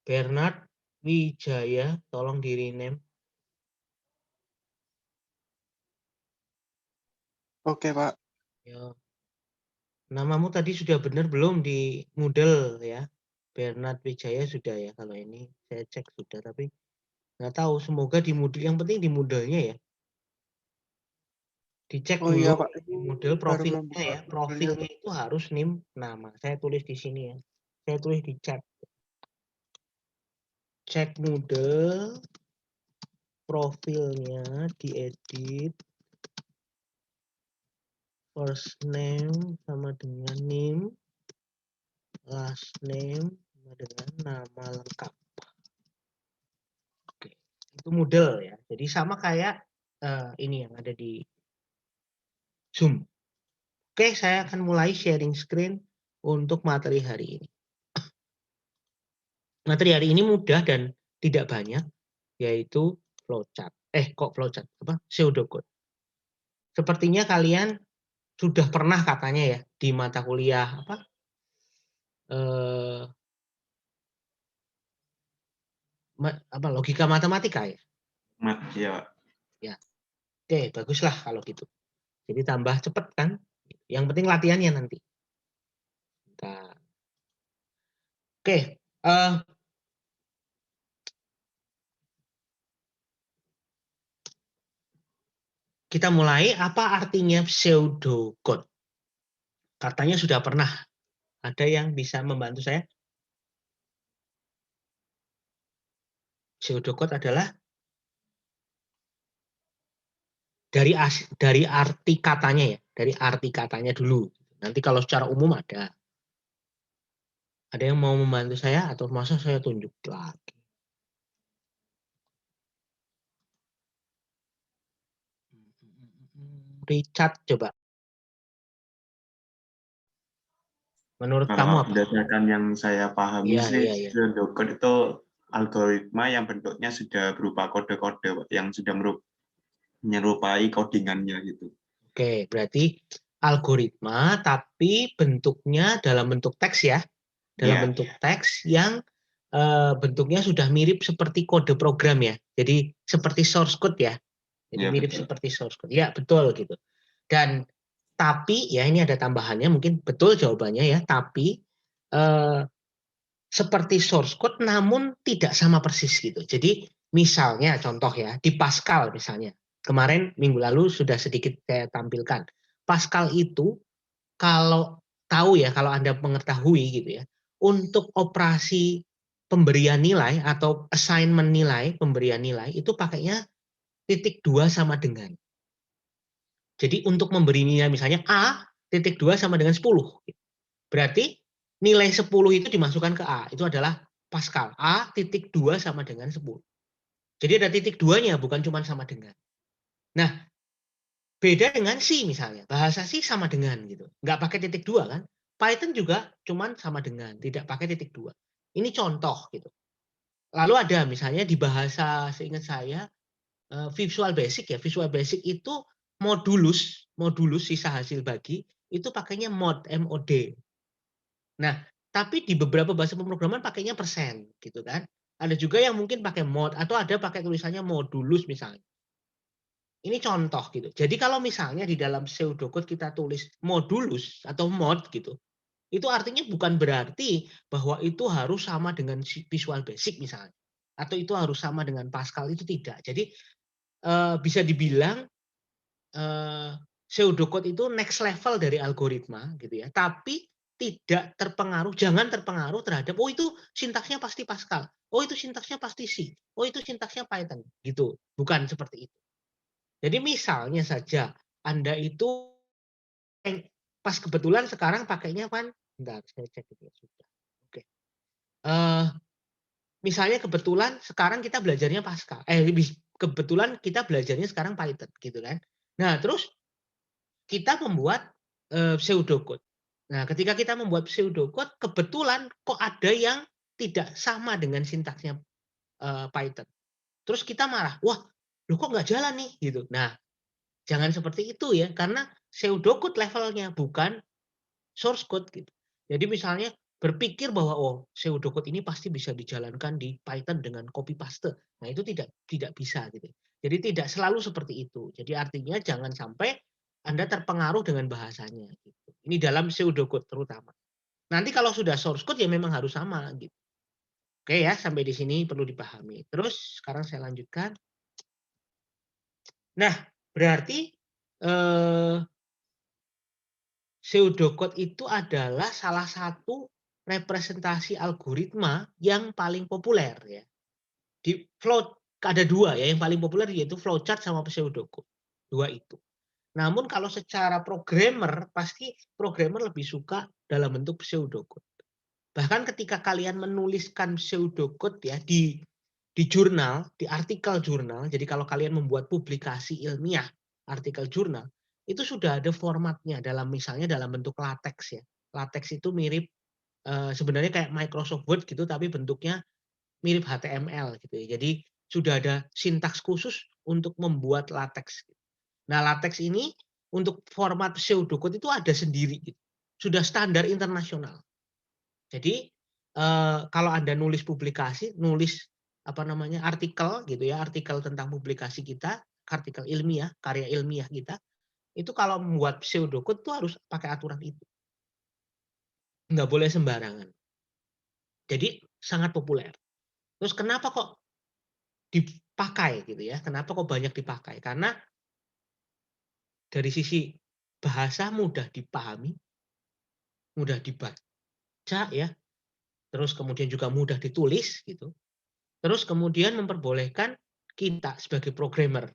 Bernard Wijaya, tolong di rename. Oke, Pak. Ya. Namamu tadi sudah benar belum di Moodle ya? Bernard Wijaya sudah ya. Kalau ini saya cek sudah, tapi nggak tahu. Semoga di Moodle. Yang penting di Moodle-nya ya. Dicek Oh dulu iya, Pak. di Ini Moodle baru belum profilnya buka ya. Google-nya. Profilnya itu harus NIM nama. Saya tulis di sini ya. Saya tulis di chat. Cek Moodle, profilnya diedit, first name sama dengan NIM, last name sama dengan nama lengkap. Oke, itu Moodle ya. Jadi sama kayak ini yang ada di Zoom. Oke, saya akan mulai sharing screen untuk materi hari ini. Materi hari ini mudah dan tidak banyak, yaitu flowchart. Kok flowchart? Apa? Pseudocode. Sepertinya kalian sudah pernah katanya ya di mata kuliah apa? Logika matematika ya? Ya, Pak. Ya. Oke, baguslah kalau gitu. Jadi tambah cepet kan? Yang penting latihannya nanti. Nah, oke, kita mulai. Apa artinya pseudocode? Katanya sudah pernah. Ada yang bisa membantu saya? Pseudocode adalah dari arti katanya ya, dari arti katanya dulu. Nanti kalau secara umum ada. Ada yang mau membantu saya atau masa saya tunjuk lagi? Richard coba. Menurut kamu Kalau apa? berdasarkan yang saya pahami Iya, sih, iya, iya. pseudocode itu algoritma yang bentuknya sudah berupa kode-kode, Pak, yang sudah menyerupai codingannya gitu. Oke, berarti algoritma tapi bentuknya dalam bentuk teks ya. Dalam Iya, bentuk teks yang bentuknya sudah mirip seperti kode program ya. Jadi seperti source code ya. Jadi iya mirip betul. seperti source code. Ya, betul gitu. Dan tapi ya ini ada tambahannya, mungkin betul jawabannya ya, tapi eh, seperti source code namun tidak sama persis gitu. Jadi misalnya contoh ya, di Pascal misalnya. Kemarin minggu lalu sudah sedikit saya tampilkan. Pascal itu kalau tahu ya, kalau Anda mengetahui gitu ya, untuk operasi pemberian nilai atau assignment nilai, pemberian nilai itu pakainya titik dua sama dengan. Jadi untuk memberi nilai misalnya A, titik dua sama dengan 10. Berarti nilai 10 itu dimasukkan ke A. Itu adalah Pascal. A titik 2 sama dengan 10. Jadi ada titik 2-nya, bukan cuma sama dengan. Nah, beda dengan C misalnya. Bahasa C sama dengan gitu. Nggak pakai titik 2 kan. Python juga cuma sama dengan, tidak pakai titik 2. Ini contoh gitu. Lalu ada misalnya di bahasa seingat saya Visual Basic ya. Visual Basic itu modulus sisa hasil bagi itu pakainya mod. Nah, tapi di beberapa bahasa pemrograman pakainya persen gitu kan. Ada juga yang mungkin pakai mod atau ada pakai tulisannya modulus misalnya. Ini contoh gitu. Jadi kalau misalnya di dalam pseudocode kita tulis modulus atau mod gitu, itu artinya bukan berarti bahwa itu harus sama dengan Visual Basic misalnya. Atau itu harus sama dengan Pascal, itu tidak. Jadi bisa dibilang pseudocode itu next level dari algoritma gitu ya. Tapi tidak terpengaruh, jangan terpengaruh terhadap oh itu sintaksnya pasti Pascal. Oh itu sintaksnya pasti C. Oh itu sintaksnya Python gitu. Bukan seperti itu. Jadi misalnya saja Anda itu pas kebetulan sekarang pakainya kan bentar saya cek itu ya sudah. Oke. Eh misalnya kebetulan sekarang kita belajarnya Pascal. Kebetulan kita belajarnya sekarang Python gitu kan. Nah, terus kita membuat pseudocode. Nah, ketika kita membuat pseudocode, kebetulan kok ada yang tidak sama dengan sintaksnya Python. Terus kita marah, wah, lu kok nggak jalan nih, gitu. Nah, jangan seperti itu ya, karena pseudocode levelnya bukan source code gitu. Jadi misalnya, berpikir bahwa oh pseudocode ini pasti bisa dijalankan di Python dengan copy paste. Nah, itu tidak bisa gitu. Jadi tidak selalu seperti itu. Jadi artinya jangan sampai Anda terpengaruh dengan bahasanya gitu. Ini dalam pseudocode terutama. Nanti kalau sudah source code ya memang harus sama gitu. Oke ya, sampai di sini perlu dipahami. Terus sekarang saya lanjutkan. Nah, berarti eh, pseudocode itu adalah salah satu representasi algoritma yang paling populer ya. Di flow ada dua ya, yang paling populer yaitu flowchart sama pseudocode. Dua itu. Namun kalau secara programmer, pasti programmer lebih suka dalam bentuk pseudocode. Bahkan ketika kalian menuliskan pseudocode ya di jurnal, di artikel jurnal, jadi kalau kalian membuat publikasi ilmiah, artikel jurnal, itu sudah ada formatnya dalam misalnya dalam bentuk latex ya. Latex itu mirip sebenarnya kayak Microsoft Word gitu, tapi bentuknya mirip HTML gitu ya. Jadi sudah ada sintaks khusus untuk membuat latex. Nah, latex ini untuk format pseudocode itu ada sendiri gitu. Sudah standar internasional. Jadi kalau Anda nulis publikasi, nulis apa namanya artikel gitu ya, artikel tentang publikasi kita, artikel ilmiah, karya ilmiah kita, itu kalau membuat pseudocode itu harus pakai aturan itu. Nggak boleh sembarangan. Jadi sangat populer. Terus kenapa kok dipakai gitu ya? Kenapa kok banyak dipakai? Karena dari sisi bahasa mudah dipahami, mudah dibaca ya, terus kemudian juga mudah ditulis gitu. Terus kemudian memperbolehkan kita sebagai programmer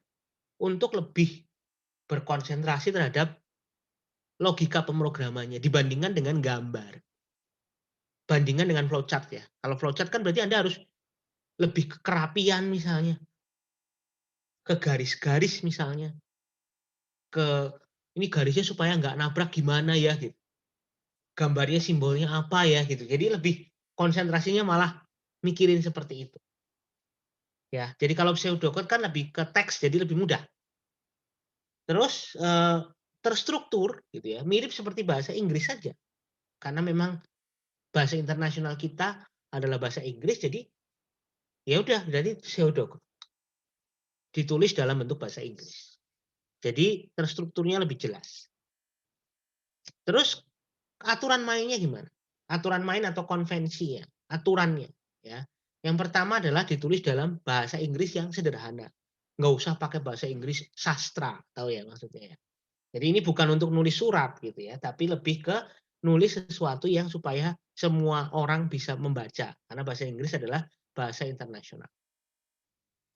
untuk lebih berkonsentrasi terhadap logika pemrogramannya dibandingkan dengan gambar. Bandingkan dengan flowchart ya. Kalau flowchart kan berarti Anda harus lebih ke kerapian misalnya, ke garis-garis misalnya, ke ini garisnya supaya nggak nabrak gimana ya gitu. Gambarnya simbolnya apa ya gitu. Jadi lebih konsentrasinya malah mikirin seperti itu. Ya, jadi kalau pseudocode kan lebih ke teks jadi lebih mudah. Terus terstruktur gitu ya, mirip seperti bahasa Inggris saja. Karena memang bahasa internasional kita adalah bahasa Inggris, jadi ya udah jadi pseudocode. Ditulis dalam bentuk bahasa Inggris. Jadi terstrukturnya lebih jelas. Terus aturan mainnya gimana? Aturan main atau konvensinya, aturannya ya. Yang pertama adalah ditulis dalam bahasa Inggris yang sederhana. Nggak usah pakai bahasa Inggris sastra, tahu ya maksudnya ya. Jadi ini bukan untuk nulis surat gitu ya, tapi lebih ke nulis sesuatu yang supaya semua orang bisa membaca. Karena bahasa Inggris adalah bahasa internasional.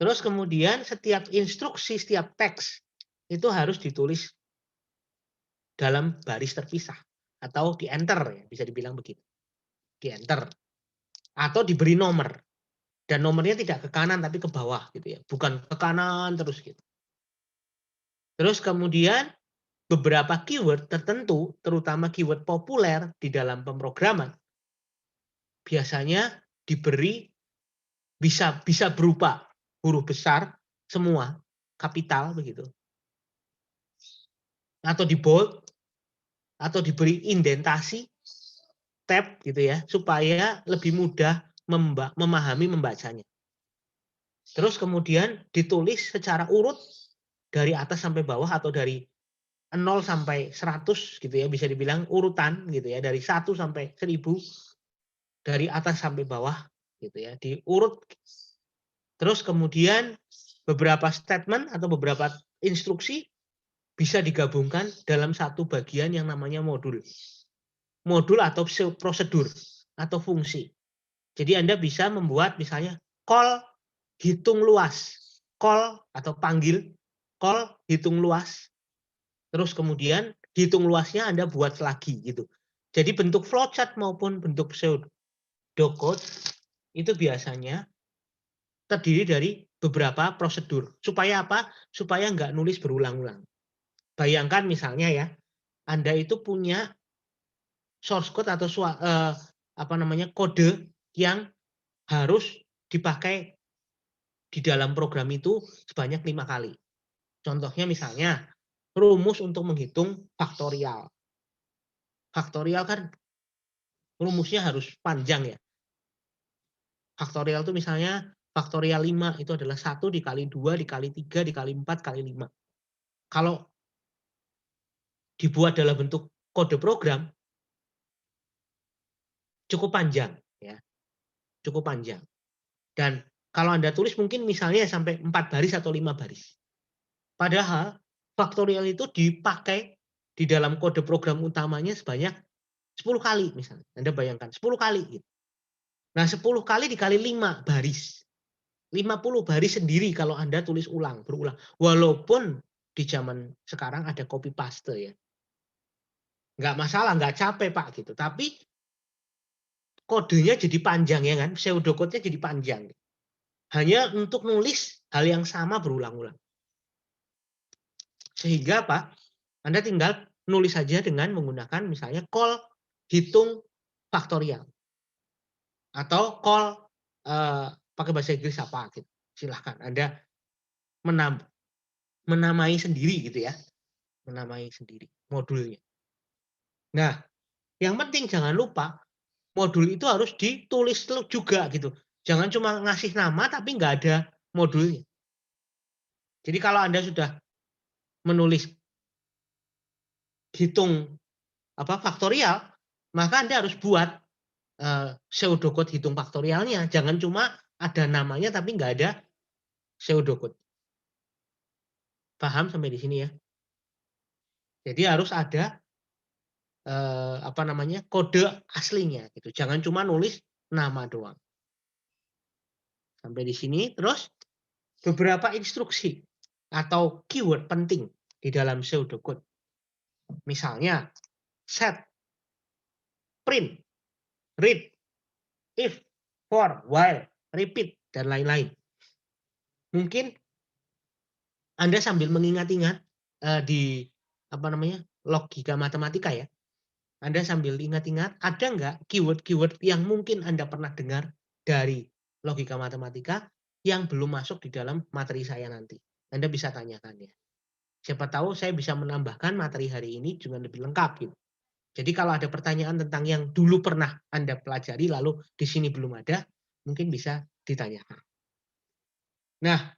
Terus kemudian setiap instruksi, setiap teks itu harus ditulis dalam baris terpisah atau di enter ya, bisa dibilang begitu. Di enter atau diberi nomor. Dan nomornya tidak ke kanan tapi ke bawah gitu ya, bukan ke kanan terus gitu. Terus kemudian beberapa keyword tertentu, terutama keyword populer di dalam pemrograman, biasanya diberi bisa berupa huruf besar semua, kapital begitu, atau di bold, atau diberi indentasi, tab gitu ya, supaya lebih mudah memahami membacanya. Terus kemudian ditulis secara urut dari atas sampai bawah atau dari 0 sampai 100 gitu ya, bisa dibilang urutan gitu ya, dari 1 sampai 1000, dari atas sampai bawah gitu ya, diurut. Terus kemudian beberapa statement atau beberapa instruksi bisa digabungkan dalam satu bagian yang namanya modul. Modul atau prosedur atau fungsi. Jadi Anda bisa membuat misalnya call hitung luas, call atau panggil, call hitung luas. Terus kemudian hitung luasnya Anda buat lagi gitu. Jadi bentuk flowchart maupun bentuk pseudocode itu biasanya terdiri dari beberapa prosedur. Supaya apa? Supaya nggak nulis berulang-ulang. Bayangkan misalnya ya, Anda itu punya source code atau kode yang harus dipakai di dalam program itu sebanyak 5 kali. Contohnya misalnya rumus untuk menghitung faktorial. Faktorial kan rumusnya harus panjang ya. Faktorial itu misalnya faktorial 5 itu adalah 1 dikali 2 dikali 3 dikali 4 kali 5. Kalau dibuat dalam bentuk kode program, cukup panjang ya, cukup panjang. Dan kalau Anda tulis mungkin misalnya sampai 4 baris atau 5 baris. Padahal faktorial itu dipakai di dalam kode program utamanya sebanyak 10 kali misalnya. Anda bayangkan 10 kali gitu. Nah, 10 kali dikali 5 baris. 50 baris sendiri kalau Anda tulis ulang, berulang. Walaupun di zaman sekarang ada copy paste ya. Nggak masalah, nggak capek Pak gitu. Tapi kodenya jadi panjang ya kan, pseudocode-nya jadi panjang. Hanya untuk nulis hal yang sama berulang-ulang. Sehingga apa? Anda tinggal nulis saja dengan menggunakan misalnya call hitung faktorial. Atau call pakai bahasa Inggris apa gitu. Silahkan Anda menamai sendiri gitu ya. Menamai sendiri modulnya. Nah, yang penting jangan lupa modul itu harus ditulis juga gitu. Jangan cuma ngasih nama tapi nggak ada modulnya. Jadi kalau Anda sudah menulis hitung faktorial, maka Anda harus buat pseudocode hitung faktorialnya. Jangan cuma ada namanya tapi nggak ada pseudocode. Paham sampai di sini ya? Jadi harus ada kode aslinya gitu. Jangan cuma nulis nama doang. Sampai di sini. Terus beberapa instruksi atau keyword penting di dalam pseudocode. Misalnya set, print, read, if, for, while, repeat, dan lain-lain. Mungkin Anda sambil mengingat-ingat di logika matematika ya. Anda sambil ingat-ingat, ada nggak keyword-keyword yang mungkin Anda pernah dengar dari logika matematika yang belum masuk di dalam materi saya nanti. Anda bisa tanyakan ya. Siapa tahu saya bisa menambahkan materi hari ini dengan lebih lengkap gitu. Jadi kalau ada pertanyaan tentang yang dulu pernah Anda pelajari lalu di sini belum ada, mungkin bisa ditanyakan. Nah,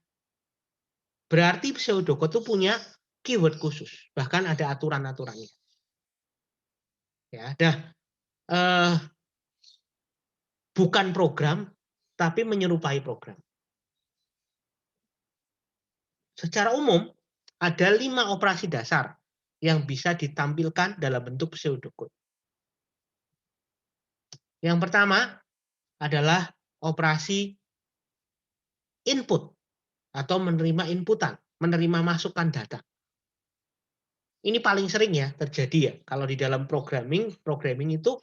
berarti pseudocode itu punya keyword khusus, bahkan ada aturan-aturannya. Ya, bukan program, tapi menyerupai program. Secara umum, ada 5 operasi dasar yang bisa ditampilkan dalam bentuk pseudocode. Yang pertama adalah operasi input atau menerima inputan, menerima masukan data. Ini paling sering ya terjadi ya kalau di dalam programming itu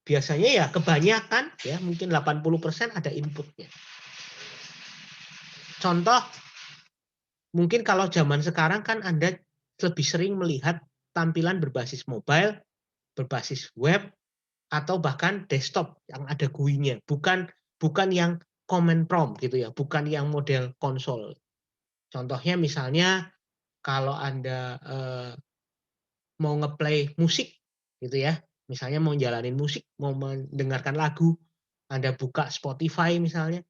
biasanya ya kebanyakan ya mungkin 80% ada inputnya. Contoh mungkin kalau zaman sekarang kan Anda lebih sering melihat tampilan berbasis mobile, berbasis web, atau bahkan desktop yang ada GUI-nya, bukan yang command prompt gitu ya, bukan yang model konsol. Contohnya misalnya kalau Anda mau ngeplay musik gitu ya, misalnya mau jalanin musik, mau mendengarkan lagu, Anda buka Spotify misalnya,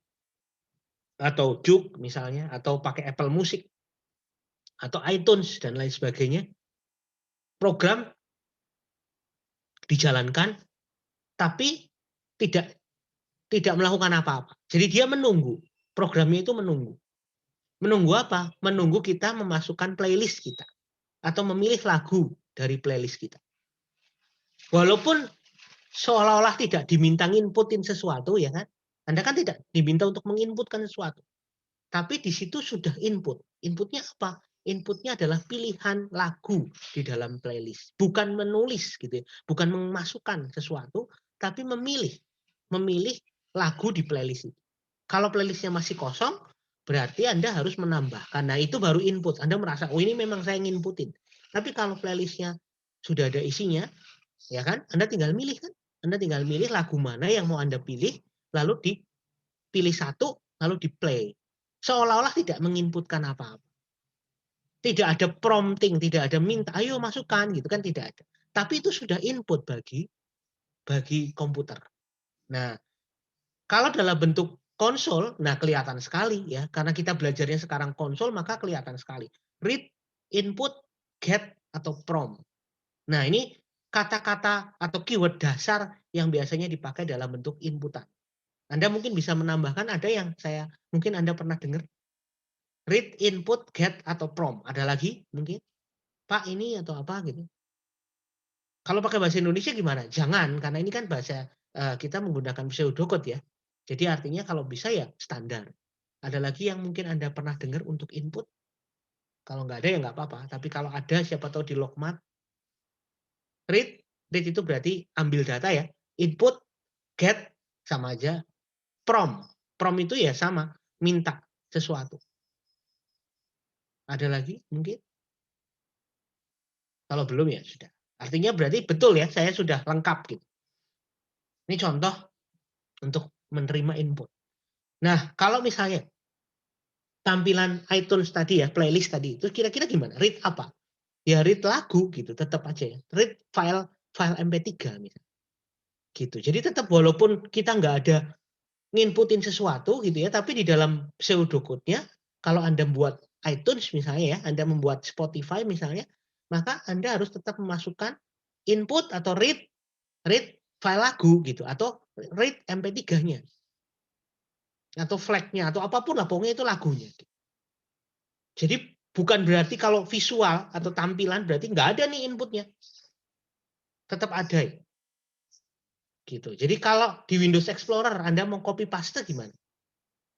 atau Juke misalnya, atau pakai Apple Music, atau iTunes dan lain sebagainya, program dijalankan tapi tidak melakukan apa-apa. Jadi dia menunggu, programnya itu menunggu. Menunggu apa? Menunggu kita memasukkan playlist kita atau memilih lagu dari playlist kita. Walaupun seolah-olah tidak diminta inputin sesuatu ya kan? Anda kan tidak diminta untuk menginputkan sesuatu. Tapi di situ sudah input. Inputnya apa? Inputnya adalah pilihan lagu di dalam playlist. Bukan menulis gitu ya. Bukan memasukkan sesuatu, tapi memilih lagu di playlist itu. Kalau playlistnya masih kosong, berarti Anda harus menambahkan. Nah itu baru input. Anda merasa, oh ini memang saya nginputin. Tapi kalau playlistnya sudah ada isinya, ya kan? Anda tinggal milih kan? Anda tinggal milih lagu mana yang mau Anda pilih, lalu dipilih satu, lalu di play. Seolah-olah tidak menginputkan apa-apa. Tidak ada prompting, tidak ada minta, ayo masukkan gitu kan tidak ada. Tapi itu sudah input bagi bagi komputer. Nah, kalau dalam bentuk konsol, nah kelihatan sekali ya, karena kita belajarnya sekarang konsol, maka kelihatan sekali. Read, input, get, atau prompt. Nah, ini kata-kata atau keyword dasar yang biasanya dipakai dalam bentuk inputan. Anda mungkin bisa menambahkan, ada yang mungkin Anda pernah dengar. Read, input, get, atau prompt. Ada lagi mungkin? Pak ini atau apa gitu. Kalau pakai bahasa Indonesia gimana? Jangan, karena ini kan bahasa kita menggunakan pseudocode ya. Jadi artinya kalau bisa ya standar. Ada lagi yang mungkin Anda pernah dengar untuk input? Kalau nggak ada ya nggak apa-apa. Tapi kalau ada siapa tahu di logmat. Read itu berarti ambil data ya. Input, get, sama aja. Prompt. Prompt itu ya sama, minta sesuatu. Ada lagi mungkin? Kalau belum ya sudah. Artinya berarti betul ya, saya sudah lengkap gitu. Ini contoh untuk menerima input. Nah, kalau misalnya tampilan iTunes tadi ya, playlist tadi, itu kira-kira gimana? Read apa? Ya read lagu gitu, tetap aja ya. Read file MP3 misalnya. Gitu. Jadi tetap walaupun kita nggak ada nginputin sesuatu gitu ya, tapi di dalam pseudocode-nya kalau Anda buat iTunes misalnya ya, Anda membuat Spotify misalnya, maka Anda harus tetap memasukkan input atau read file lagu gitu, atau read MP3-nya. Atau flag-nya atau apapun lah, pokoknya itu lagunya. Jadi bukan berarti kalau visual atau tampilan berarti nggak ada nih inputnya. Tetap ada. Gitu. Jadi kalau di Windows Explorer Anda mau copy paste gimana?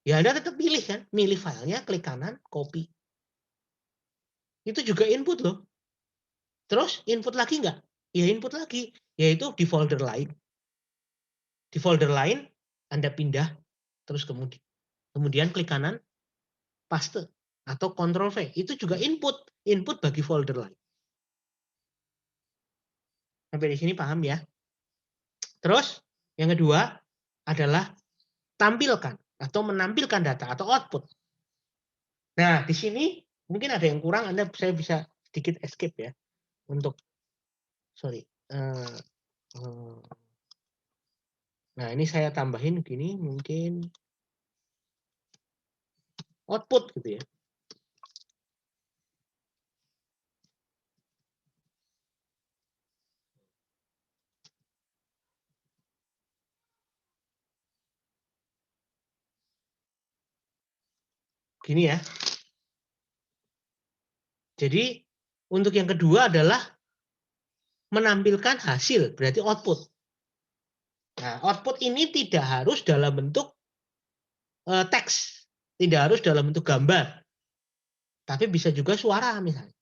Ya Anda tetap pilih kan, milih filenya, klik kanan, copy. Itu juga input loh. Terus input lagi nggak? Ya input lagi, yaitu di folder lain. Di folder lain Anda pindah, terus kemudian klik kanan, paste atau Ctrl V. Itu juga input bagi folder lain. Sampai di sini paham ya? Terus yang kedua adalah tampilkan atau menampilkan data atau output. Nah, di sini mungkin ada yang kurang, saya bisa sedikit escape ya untuk nah ini saya tambahin gini mungkin output gitu ya. Gini ya. Jadi untuk yang kedua adalah menampilkan hasil, berarti output. Nah, output ini tidak harus dalam bentuk teks, tidak harus dalam bentuk gambar, tapi bisa juga suara misalnya.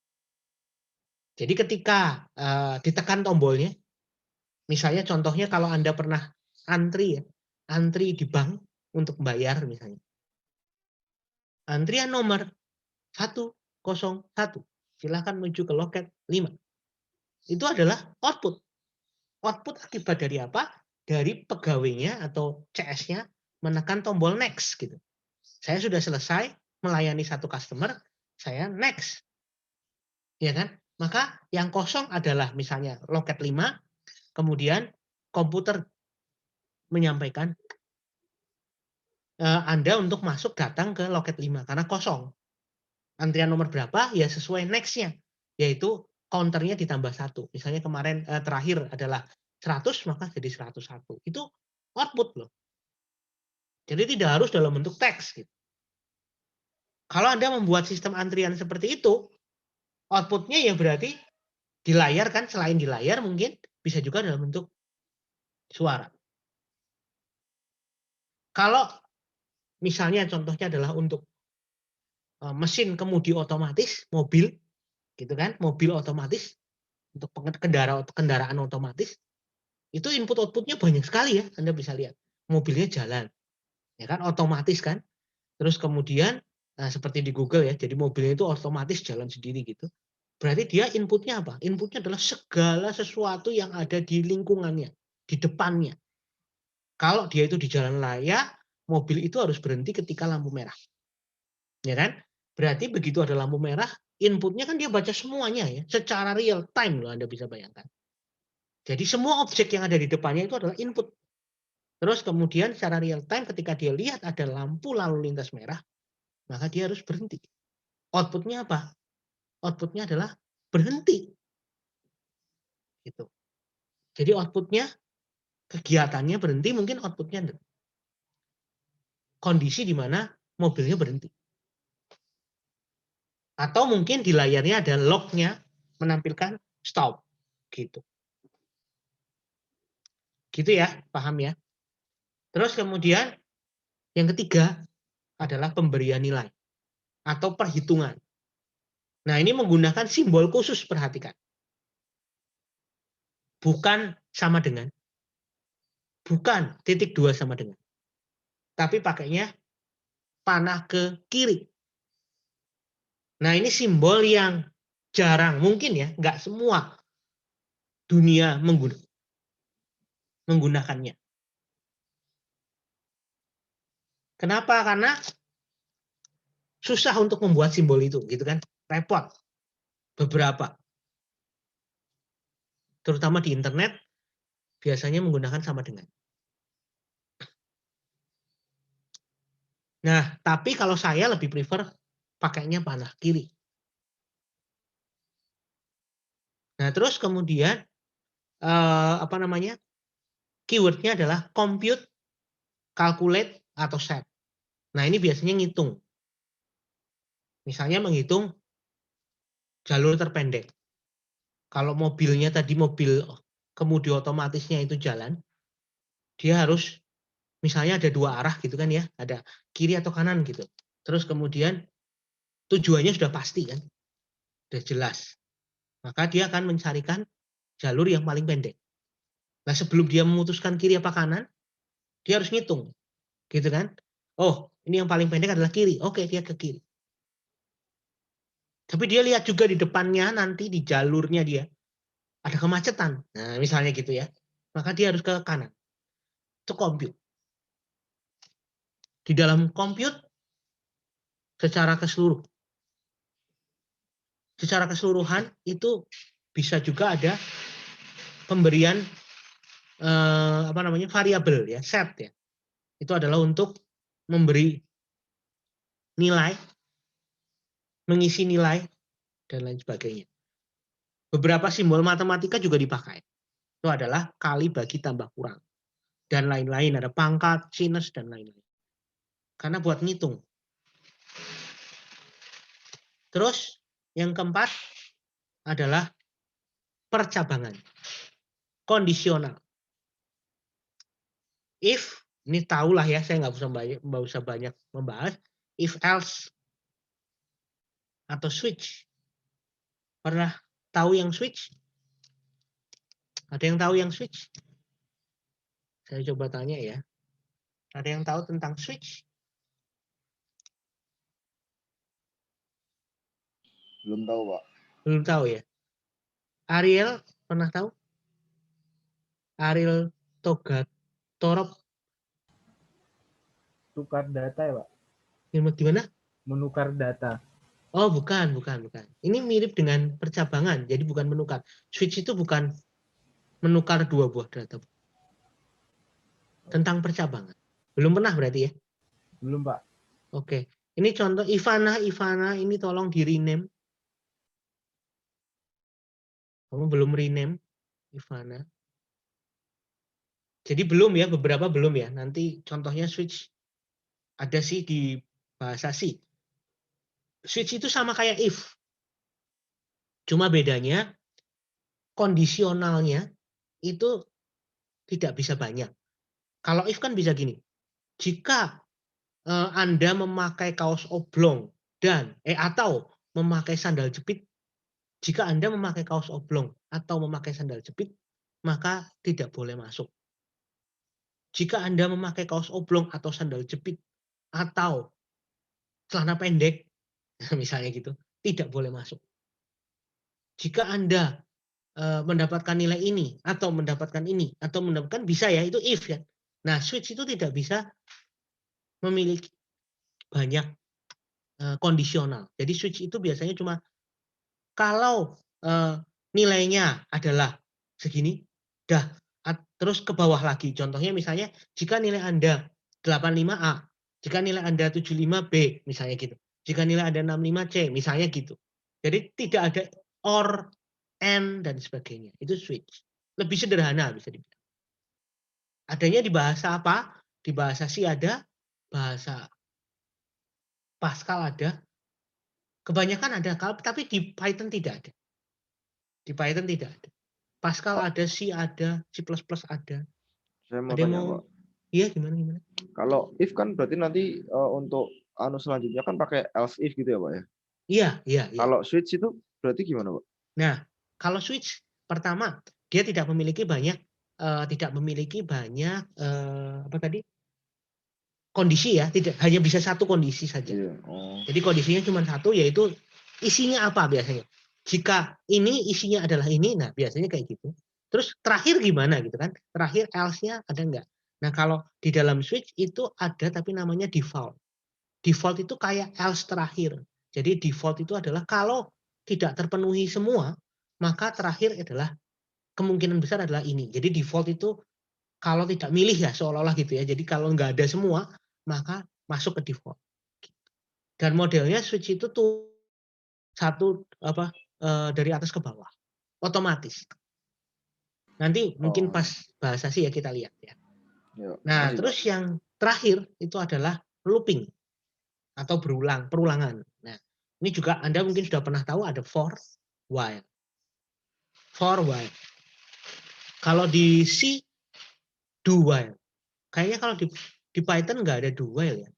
Jadi ketika ditekan tombolnya, misalnya contohnya kalau Anda pernah antri di bank untuk bayar misalnya. Antrian nomor 101. Silakan menuju ke loket 5. Itu adalah output. Output akibat dari apa? Dari pegawainya atau CS-nya menekan tombol next gitu. Saya sudah selesai melayani satu customer, saya next. Ya kan? Maka yang kosong adalah misalnya loket 5, kemudian komputer menyampaikan Anda untuk masuk datang ke loket 5 karena kosong. Antrian nomor berapa? Ya sesuai next-nya, yaitu counternya ditambah 1. Misalnya kemarin terakhir adalah 100, maka jadi 101. Itu output loh. Jadi tidak harus dalam bentuk teks. Gitu. Kalau Anda membuat sistem antrian seperti itu, outputnya ya berarti di layar kan, selain di layar mungkin bisa juga dalam bentuk suara. Kalau misalnya contohnya adalah untuk mesin kemudi otomatis, mobil, gitu kan, mobil otomatis untuk kendaraan otomatis, itu input outputnya banyak sekali ya, Anda bisa lihat. Mobilnya jalan, ya kan, otomatis kan. Terus kemudian seperti di Google ya, jadi mobilnya itu otomatis jalan sendiri gitu. Berarti dia inputnya apa? Inputnya adalah segala sesuatu yang ada di lingkungannya, di depannya. Kalau dia itu di jalan raya, mobil itu harus berhenti ketika lampu merah. Ya kan? Berarti begitu ada lampu merah, inputnya kan dia baca semuanya ya, secara real time loh Anda bisa bayangkan. Jadi semua objek yang ada di depannya itu adalah input. Terus kemudian secara real time ketika dia lihat ada lampu lalu lintas merah, maka dia harus berhenti. Outputnya apa? Outputnya adalah berhenti. Gitu. Jadi outputnya kegiatannya berhenti, mungkin outputnya kondisi di mana mobilnya berhenti. Atau mungkin di layarnya ada log-nya menampilkan stop. Gitu. Gitu ya, paham ya? Terus kemudian yang ketiga adalah pemberian nilai atau perhitungan. Nah, ini menggunakan simbol khusus, perhatikan. Bukan sama dengan, bukan titik dua sama dengan. Tapi pakainya panah ke kiri. Nah, ini simbol yang jarang, mungkin ya, nggak semua dunia menggunakannya. Kenapa? Karena susah untuk membuat simbol itu, gitu kan? Repot. Beberapa, terutama di internet, biasanya menggunakan sama dengan. Nah, tapi kalau saya lebih prefer pakainya panah kiri. Nah, terus kemudian apa namanya? Keywordnya adalah compute, calculate, atau set. Nah, ini biasanya ngitung. Misalnya menghitung jalur terpendek. Kalau mobilnya tadi mobil kemudi otomatisnya itu jalan, dia harus misalnya ada dua arah gitu kan ya, ada kiri atau kanan gitu. Terus kemudian tujuannya sudah pasti kan, sudah jelas. Maka dia akan mencarikan jalur yang paling pendek. Nah, sebelum dia memutuskan kiri apa kanan, dia harus ngitung, gitu kan? Oh, ini yang paling pendek adalah kiri. Oke, dia ke kiri. Tapi dia lihat juga di depannya nanti di jalurnya dia ada kemacetan. Nah, misalnya gitu ya. Maka dia harus ke kanan. Itu compute. Di dalam compute secara keseluruhan itu bisa juga ada pemberian apa namanya variabel ya, set ya. Itu adalah untuk memberi nilai, mengisi nilai dan lain sebagainya. Beberapa simbol matematika juga dipakai. Itu adalah kali bagi tambah kurang dan lain-lain, ada pangkat, sinus dan lain-lain. Karena buat ngitung. Terus yang keempat adalah percabangan. Kondisional. If, ini tahulah ya, saya nggak usah banyak membahas. If else atau switch. Pernah tahu yang switch? Ada yang tahu yang switch? Saya coba tanya ya. Ada yang tahu tentang switch? Belum tahu, Pak. Belum tahu ya. Ariel pernah tahu? Ariel Torop Tukar data ya, Pak? gimana? Menukar data. Oh, bukan. Ini mirip dengan percabangan, jadi bukan menukar. Switch itu bukan menukar dua buah data. Tentang percabangan. Belum pernah berarti ya? Belum, Pak. Oke. Ini contoh Ivana ini tolong di rename. Kamu belum rename Ivana. Jadi belum ya, beberapa belum ya. Nanti contohnya switch ada sih di bahasa C. Switch itu sama kayak if. Cuma bedanya kondisionalnya itu tidak bisa banyak. Kalau if kan bisa gini. Jika Anda memakai kaos oblong dan atau memakai sandal jepit, jika Anda memakai kaos oblong atau memakai sandal jepit, maka tidak boleh masuk. Jika Anda memakai kaos oblong atau sandal jepit atau celana pendek, misalnya gitu, tidak boleh masuk. Jika Anda mendapatkan nilai ini atau mendapatkan ini atau mendapatkan bisa ya, itu if ya. Nah, switch itu tidak bisa memiliki banyak kondisional. Jadi switch itu biasanya cuma kalau nilainya adalah segini, terus ke bawah lagi. Contohnya misalnya jika nilai Anda 85A, jika nilai Anda 75B misalnya gitu. Jika nilai Anda 65C misalnya gitu. Jadi tidak ada or, and dan sebagainya. Itu switch. Lebih sederhana bisa dibilang. Adanya di bahasa apa? Di bahasa C ada, bahasa Pascal ada, kebanyakan ada, tapi di Python tidak ada. Di Python tidak ada. Pascal Pak, ada, C ada, C++ ada. saya mau Ada yang tanya, mau? Pak. Iya, gimana? Kalau if kan berarti nanti untuk selanjutnya kan pakai else if gitu ya, Pak ya? Iya. Kalau switch itu berarti gimana, Pak? Nah, kalau switch pertama dia tidak memiliki banyak apa tadi? Kondisi ya, tidak hanya bisa satu kondisi saja. Iya. Oh. Jadi kondisinya cuma satu, yaitu isinya apa biasanya. Jika ini isinya adalah ini, nah biasanya kayak gitu. Terus terakhir gimana gitu kan? Terakhir else-nya ada enggak? Nah kalau di dalam switch itu ada tapi namanya default. Default itu kayak else terakhir. Jadi default itu adalah kalau tidak terpenuhi semua, maka terakhir adalah kemungkinan besar adalah ini. Jadi default itu kalau tidak milih ya seolah-olah gitu ya. Jadi kalau nggak ada semua, maka masuk ke default. Dan modelnya switch itu tuh dari atas ke bawah, otomatis. Nanti mungkin pas bahasa sih ya kita lihat ya. Nah, terus yang terakhir itu adalah looping atau perulangan. Nah, ini juga Anda mungkin sudah pernah tahu ada for, while. For, while. Kalau di C, do, while. Kayaknya kalau di Python nggak ada do, while ya.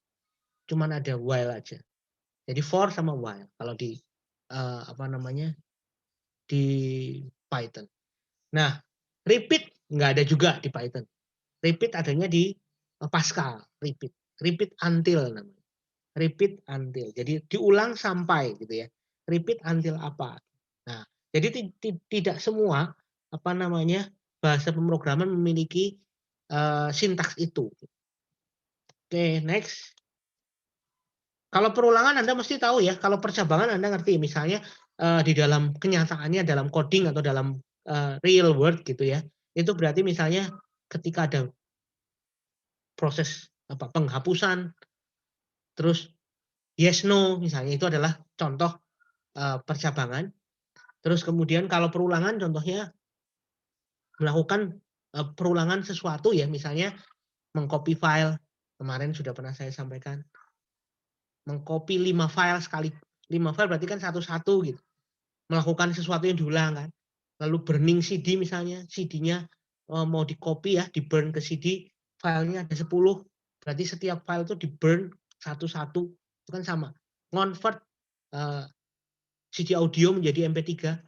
Cuman ada while aja. Jadi for sama while kalau di di Python. Nah, repeat nggak ada juga di Python. Repeat adanya di Pascal. Repeat until namanya. Repeat until. Jadi diulang sampai gitu ya. Repeat until apa? Nah, jadi tidak semua bahasa pemrograman memiliki sintaks itu. Oke, next. Kalau perulangan Anda mesti tahu ya. Kalau percabangan Anda ngerti. Misalnya di dalam kenyataannya, dalam coding atau dalam real world gitu ya. Itu berarti misalnya ketika ada proses penghapusan, terus yes no misalnya itu adalah contoh percabangan. Terus kemudian kalau perulangan contohnya melakukan perulangan sesuatu ya, misalnya mengcopy file, kemarin sudah pernah saya sampaikan. Mengcopy 5 file sekali. 5 file berarti kan satu-satu gitu. Melakukan sesuatu yang diulang kan. Lalu burning CD misalnya, CD-nya mau di-copy ya, di-burn ke CD, filenya ada 10, berarti setiap file itu di-burn satu-satu, itu kan sama. Convert CD audio menjadi MP3,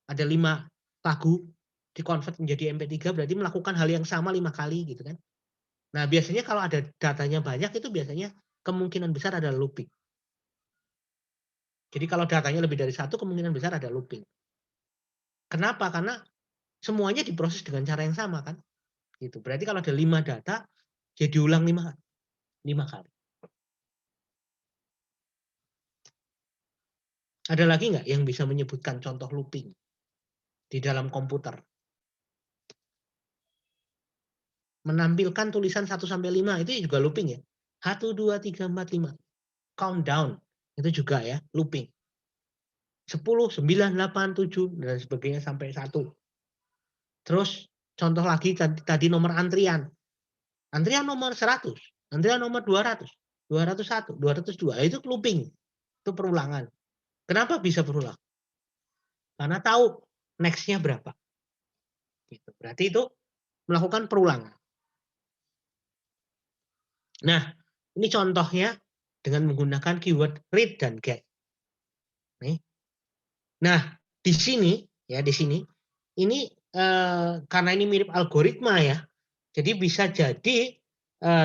ada 5 lagu, di-convert menjadi MP3, berarti melakukan hal yang sama 5 kali gitu kan. Nah biasanya kalau ada datanya banyak itu biasanya kemungkinan besar ada looping. Jadi kalau datanya lebih dari satu, kemungkinan besar ada looping. Kenapa? Karena semuanya diproses dengan cara yang sama kan. Gitu. Berarti kalau ada 5 data, ya diulang 5 kali. Ada lagi nggak yang bisa menyebutkan contoh looping di dalam komputer? Menampilkan tulisan 1 sampai 5 itu juga looping ya. 1, 2, 3, 4, 5. Countdown itu juga ya looping. 10, 9, 8, 7 dan sebagainya sampai 1. Terus contoh lagi tadi nomor antrian. Antrian nomor 100, antrian nomor 200, 201, 202 itu looping. Itu perulangan. Kenapa bisa berulang? Karena tahu next-nya berapa. Gitu. Berarti itu melakukan perulangan. Nah, ini contohnya dengan menggunakan keyword read dan get. Nih. Nah, di sini ini karena ini mirip algoritma ya. Jadi bisa jadi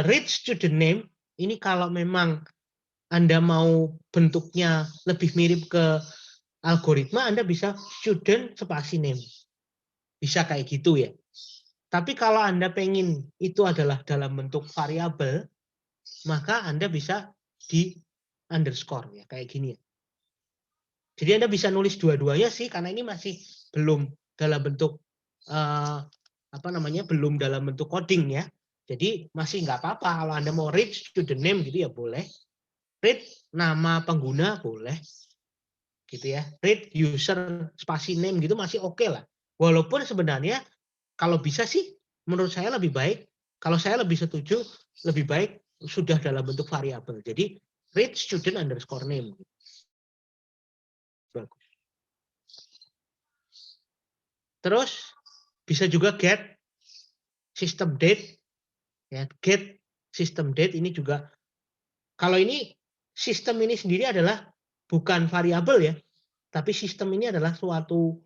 read student name ini kalau memang Anda mau bentuknya lebih mirip ke algoritma, Anda bisa student spasi name. Bisa kayak gitu ya. Tapi kalau Anda pengen itu adalah dalam bentuk variabel, maka Anda bisa di underscore ya, kayak gini ya. Jadi Anda bisa nulis dua-duanya sih, karena ini masih belum dalam bentuk belum dalam bentuk coding ya. Jadi masih nggak apa-apa kalau Anda mau read student name gitu ya boleh. Read nama pengguna boleh. Gitu ya. Read user spasi name gitu masih oke lah. Walaupun sebenarnya kalau bisa sih menurut saya lebih baik, kalau saya lebih setuju lebih baik sudah dalam bentuk variabel. Jadi read student underscore name. Bagus. Terus bisa juga get system date, ya get system date ini juga. Kalau ini sistem ini sendiri adalah bukan variabel ya, tapi sistem ini adalah suatu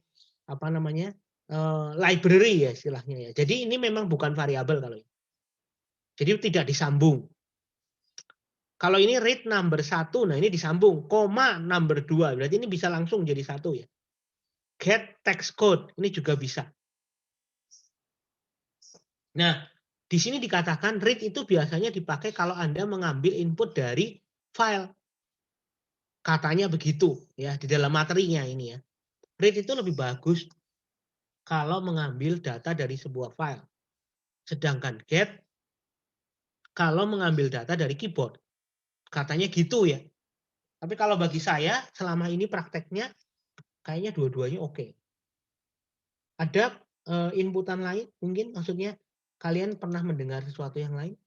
library ya istilahnya ya. Jadi ini memang bukan variabel kalau ini. Jadi tidak disambung. Kalau ini read number 1, nah ini disambung, koma number 2, berarti ini bisa langsung jadi 1 ya. Get text code, ini juga bisa. Nah, di sini dikatakan read itu biasanya dipakai kalau Anda mengambil input dari file. Katanya begitu ya di dalam materinya ini ya. Read itu lebih bagus kalau mengambil data dari sebuah file. Sedangkan get kalau mengambil data dari keyboard. Katanya gitu ya. Tapi kalau bagi saya selama ini prakteknya kayaknya dua-duanya oke. Ada inputan lain mungkin maksudnya kalian pernah mendengar sesuatu yang lain?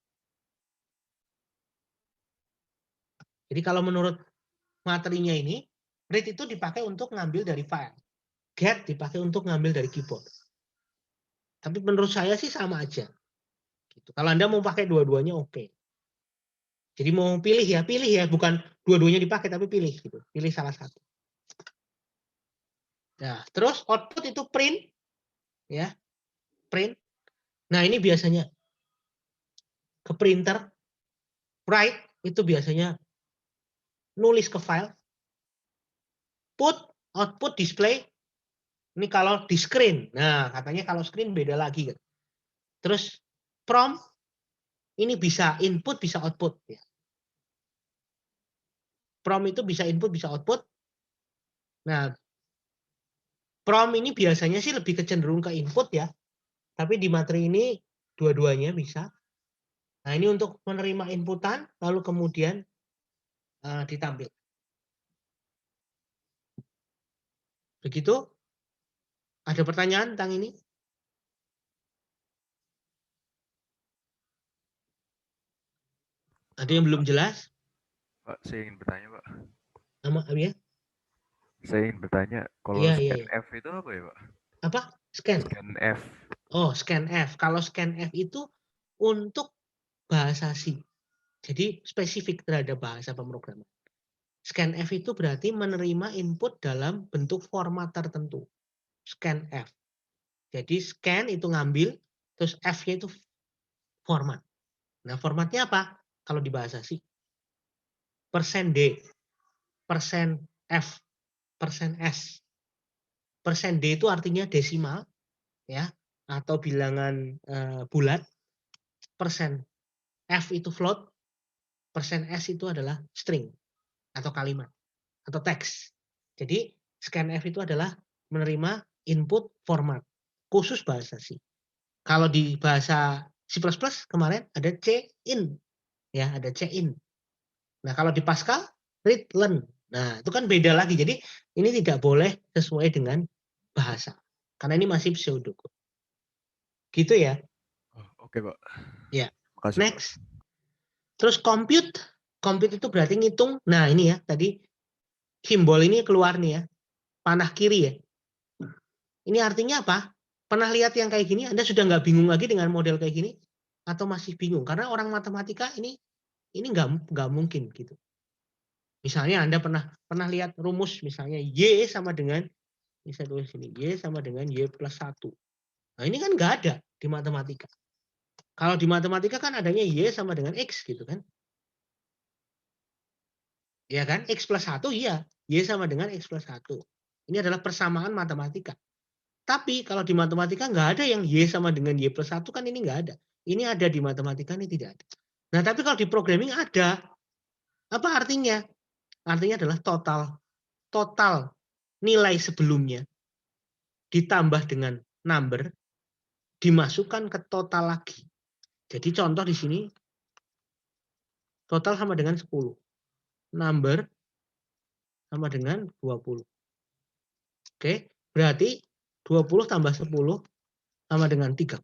Jadi kalau menurut materinya ini, read itu dipakai untuk ngambil dari file. Get dipakai untuk ngambil dari keyboard. Tapi menurut saya sih sama aja. Gitu. Kalau Anda mau pakai dua-duanya oke. Jadi mau pilih ya, bukan dua-duanya dipakai tapi pilih gitu. Pilih salah satu. Nah, terus output itu print ya. Print. Nah, ini biasanya ke printer. Write itu biasanya nulis ke file. Put output display. Ini kalau di screen. Nah, katanya kalau screen beda lagi kan. Terus prompt ini bisa input bisa output ya. Prompt itu bisa input bisa output. Nah, prompt ini biasanya sih lebih kecenderung ke input ya. Tapi di materi ini dua-duanya bisa. Nah, ini untuk menerima inputan lalu kemudian ditampil. Begitu? Ada pertanyaan tentang ini? Ada yang belum jelas? Pak, saya ingin bertanya, Pak. Ya? Saya ingin bertanya, kalau Iya, scan iya. F itu apa ya, Pak? Apa? Scan? Scan F. Oh, scan F. Kalau scan F itu untuk bahasa C. Jadi spesifik terhadap bahasa pemrograman. Scan F itu berarti menerima input dalam bentuk format tertentu. Scan F. Jadi scan itu ngambil, terus F-nya itu format. Nah, formatnya apa? Kalau di bahasa C. %D, %F, %S. %D itu artinya desimal, ya, atau bilangan bulat. %F itu float, %S itu adalah string atau kalimat atau teks. Jadi scanf itu adalah menerima input format khusus bahasa C. Kalau di bahasa C++ kemarin ada cin, ya ada cin. Nah kalau di Pascal read learn. Nah itu kan beda lagi. Jadi ini tidak boleh sesuai dengan bahasa karena ini masih pseudocode. Gitu ya. Oh, oke, Pak. Ya. Makasih, Next. Pak. Terus compute itu berarti ngitung. Nah ini ya tadi simbol ini keluar nih ya. Panah kiri ya. Ini artinya apa? Pernah lihat yang kayak gini? Anda sudah nggak bingung lagi dengan model kayak gini? Atau masih bingung? Karena orang matematika ini nggak mungkin gitu. Misalnya Anda pernah lihat rumus misalnya Y sama dengan, ini saya tulis sini, Y sama dengan Y plus 1. Nah ini kan nggak ada di matematika. Kalau di matematika kan adanya Y sama dengan X gitu kan. Ya kan? X plus 1 iya. Y sama dengan X plus 1. Ini adalah persamaan matematika. Tapi kalau di matematika nggak ada yang Y sama dengan Y plus 1 kan ini nggak ada. Ini ada di matematika, ini tidak ada. Nah tapi kalau di programming ada. Apa artinya? Artinya adalah total nilai sebelumnya ditambah dengan number dimasukkan ke total lagi. Jadi contoh di sini total sama dengan 10. Number sama dengan 20. Oke, berarti 20 tambah 10 sama dengan 3.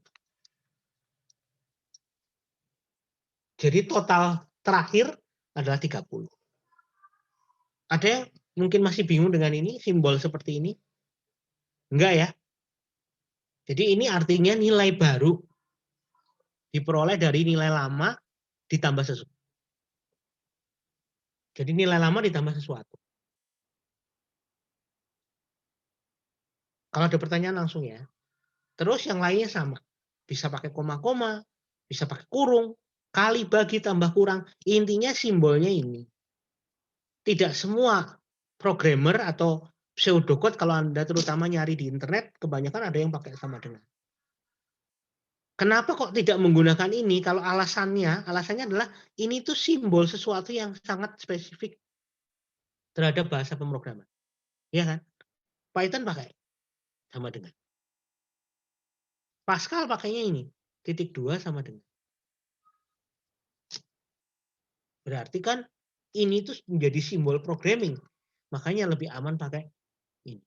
Jadi total terakhir adalah 30. Ada yang mungkin masih bingung dengan ini, simbol seperti ini? Enggak ya? Jadi ini artinya nilai baru diperoleh dari nilai lama ditambah sesuatu. Jadi nilai lama ditambah sesuatu. Kalau ada pertanyaan langsung ya. Terus yang lainnya sama. Bisa pakai koma-koma, bisa pakai kurung, kali bagi tambah kurang. Intinya simbolnya ini. Tidak semua programmer atau pseudocode kalau Anda terutama nyari di internet, kebanyakan ada yang pakai sama dengan. Kenapa kok tidak menggunakan ini? Kalau alasannya adalah ini tuh simbol sesuatu yang sangat spesifik terhadap bahasa pemrograman. Ya kan? Python pakai sama dengan. Pascal pakainya ini, titik 2 sama dengan. Berarti kan ini tuh menjadi simbol programming. Makanya lebih aman pakai ini.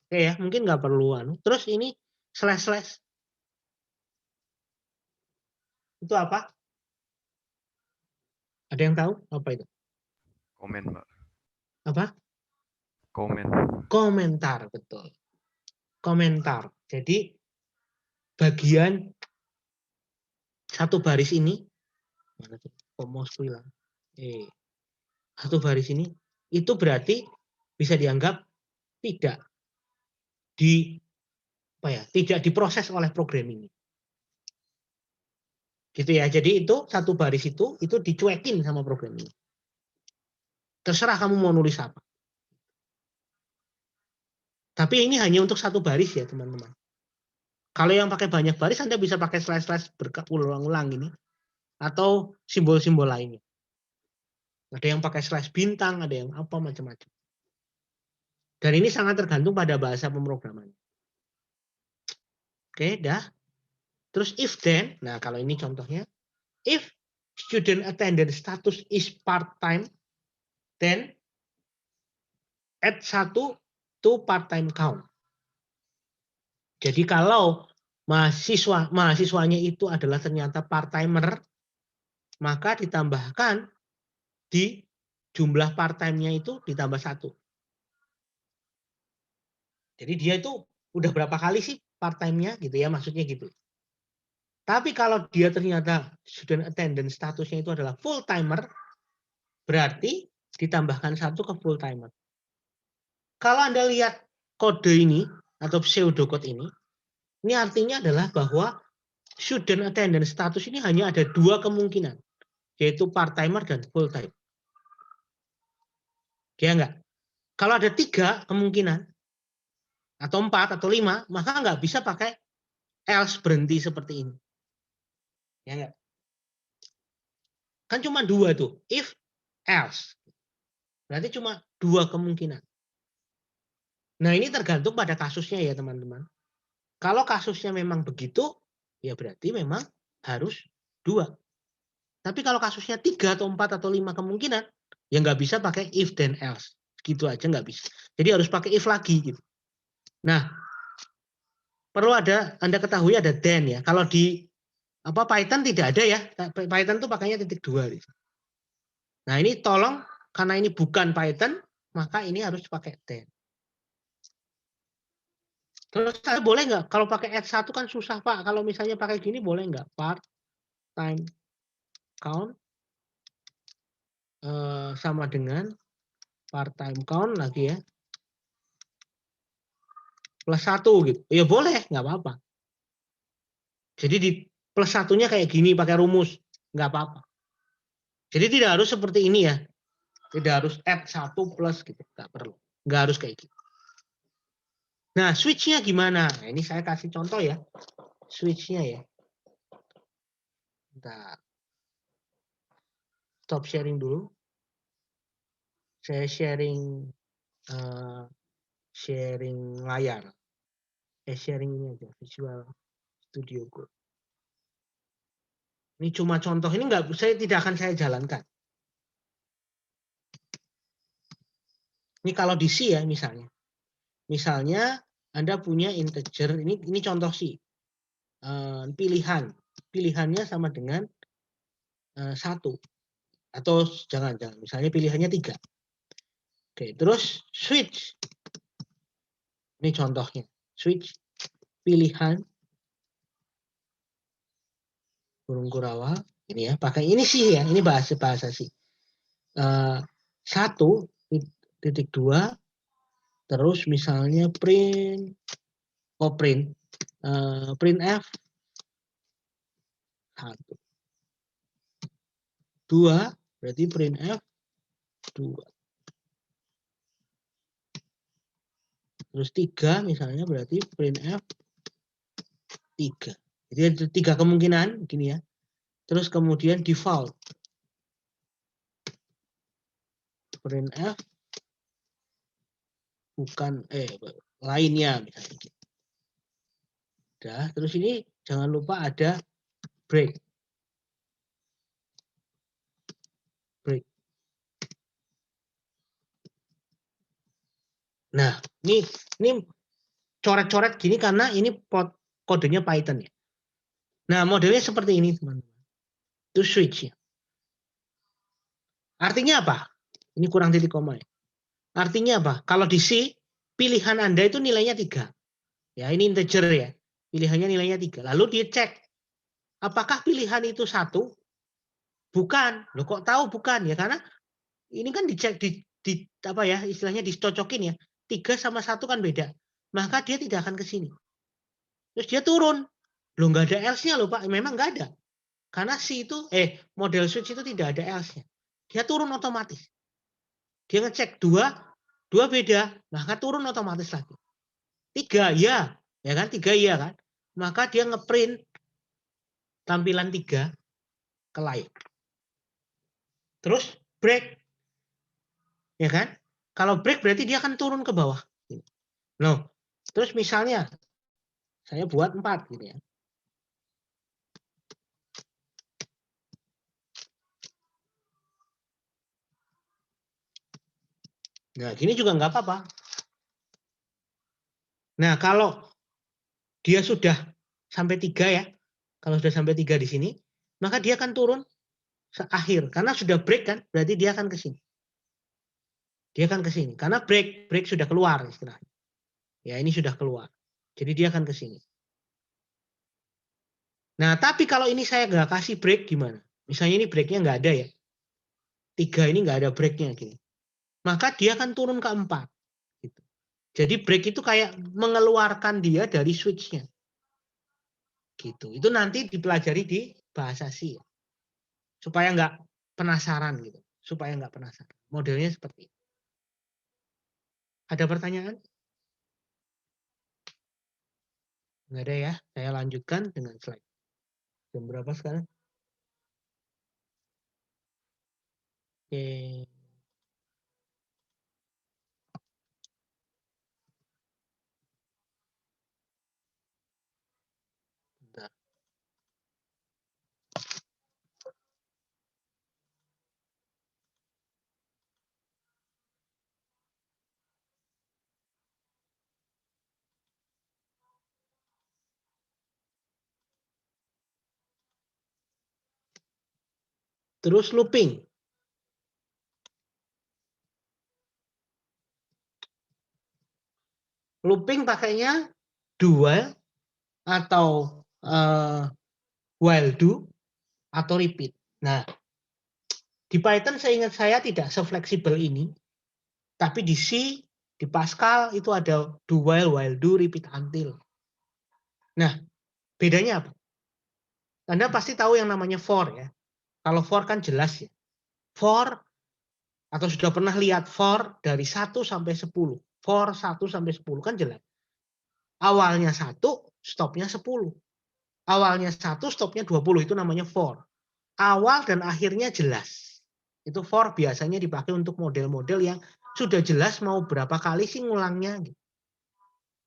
Oke ya, mungkin nggak perlu anu. Terus ini slash. Itu apa? Ada yang tahu apa itu? Komen, Pak. Apa? Komen. Komentar, betul. Komentar. Jadi bagian satu baris ini, mana tuh? Kok mouse-ku hilang? Satu baris ini itu berarti bisa dianggap tidak tidak diproses oleh program ini. Gitu ya. Jadi itu satu baris itu dicuekin sama program ini. Terserah kamu mau nulis apa. Tapi ini hanya untuk satu baris ya, teman-teman. Kalau yang pakai banyak baris, Anda bisa pakai slash berulang-ulang ini. Atau simbol-simbol lainnya. Ada yang pakai slash bintang, ada yang apa, macam-macam. Dan ini sangat tergantung pada bahasa pemrograman. Oke, dah. Terus if then, nah kalau ini contohnya. If student attendance status is part-time, then add 1 to part-time count. Jadi kalau mahasiswanya itu adalah ternyata part-timer, maka ditambahkan di jumlah part-time-nya itu ditambah 1. Jadi dia itu udah berapa kali sih part-time-nya gitu ya, maksudnya gitu. Tapi kalau dia ternyata student attendance statusnya itu adalah full-timer, berarti ditambahkan 1 ke full-timer. Kalau Anda lihat kode ini atau pseudocode ini artinya adalah bahwa student attendance status ini hanya ada 2 kemungkinan, yaitu part-timer dan full-time. Ya enggak? Kalau ada 3 kemungkinan, atau 4 atau 5, maka nggak bisa pakai else berhenti seperti ini. Ya enggak? Kan cuma 2 tuh, if, else. Berarti cuma 2 kemungkinan. Nah ini tergantung pada kasusnya ya teman-teman. Kalau kasusnya memang begitu, ya berarti memang harus 2. Tapi kalau kasusnya 3 atau 4 atau 5 kemungkinan, ya nggak bisa pakai if then else. Gitu aja nggak bisa. Jadi harus pakai if lagi gitu. Nah, perlu Anda ketahui ada then ya. Kalau di Python tidak ada ya. Python tuh pakainya titik 2. Nah ini tolong, karena ini bukan Python, maka ini harus pakai then. Terus saya boleh nggak? Kalau pakai add 1 kan susah Pak. Kalau misalnya pakai gini boleh nggak? Part-time count sama dengan part-time count lagi ya. Plus 1 gitu. Ya boleh, nggak apa-apa. Jadi di plus 1-nya kayak gini pakai rumus. Nggak apa-apa. Jadi tidak harus seperti ini ya. Tidak harus add 1 plus gitu. Nggak perlu. Nggak harus kayak gitu. Nah, switch-nya gimana? Nah, ini saya kasih contoh ya. Switch-nya ya. Bentar. Stop sharing dulu. Saya sharing layar. sharing ini aja, Visual Studio Code. Ini cuma contoh, ini saya tidak akan saya jalankan. Ini kalau di C ya misalnya. Misalnya Anda punya integer, ini contoh C. Pilihannya sama dengan 1. Atau jangan, misalnya pilihannya 3. Oke, terus switch. Ini contohnya. Switch pilihan burung kurawal. Ini ya, pakai ini sih ya, ini bahasa sih. 1.2 terus misalnya print F 1. 2 berarti print F 2. Terus 3 misalnya berarti print F 3. Jadi ada 3 kemungkinan gini ya. Terus kemudian default print F bukan lainnya misalnya gitu. Udah, terus ini jangan lupa ada break. Nah, ini coret-coret gini karena ini kodenya Python ya. Nah, modelnya seperti ini, teman-teman. Itu switch ya. Artinya apa? Ini kurang titik koma ya. Artinya apa? Kalau di C, pilihan Anda itu nilainya 3. Ya, ini integer ya. Pilihannya nilainya 3. Lalu dia cek. Apakah pilihan itu 1? Bukan. Loh kok tahu bukan? Ya karena ini kan dicek apa ya, istilahnya dicocokin ya. 3 sama 1 kan beda. Maka dia tidak akan ke sini. Terus dia turun. Loh nggak ada else-nya loh Pak. Memang nggak ada. Karena C itu, model switch itu tidak ada else-nya. Dia turun otomatis. Dia ngecek 2 beda, maka turun otomatis lagi. 3 ya kan? 3 iya kan? Maka dia ngeprint tampilan 3 ke layar. Terus break. Ya kan? Kalau break berarti dia akan turun ke bawah. Nah, terus misalnya saya buat 4 gitu ya. Nah, gini juga nggak apa-apa. Nah, kalau dia sudah sampai 3 ya, kalau sudah sampai 3 di sini, maka dia akan turun akhir. Karena sudah break kan, berarti dia akan ke sini. Dia akan ke sini. Karena break sudah keluar istilahnya. Ya, ini sudah keluar. Jadi dia akan ke sini. Nah, tapi kalau ini saya nggak kasih break gimana? Misalnya ini breaknya nggak ada ya. 3 ini nggak ada breaknya gini. Maka dia akan turun ke 4. Gitu. Jadi break itu kayak mengeluarkan dia dari switch-nya. Gitu. Itu nanti dipelajari di bahasa C. Supaya nggak penasaran gitu. Supaya nggak penasaran. Modelnya seperti itu. Ada pertanyaan? Nggak ada ya. Saya lanjutkan dengan slide. Jam berapa sekarang? Oke. Bentar. Terus looping. Looping pakainya do while atau while do atau repeat. Nah, di Python seingat saya tidak sefleksibel ini, tapi di C, di Pascal itu ada do while do, repeat until. Nah, bedanya apa? Anda pasti tahu yang namanya for ya. Kalau for kan jelas ya. For atau sudah pernah lihat for dari 1 sampai 10. For 1 sampai 10 kan jelas. Awalnya 1, stopnya 10. Awalnya 1, stopnya 20. Itu namanya for. Awal dan akhirnya jelas. Itu for biasanya dipakai untuk model-model yang sudah jelas mau berapa kali sih ngulangnya.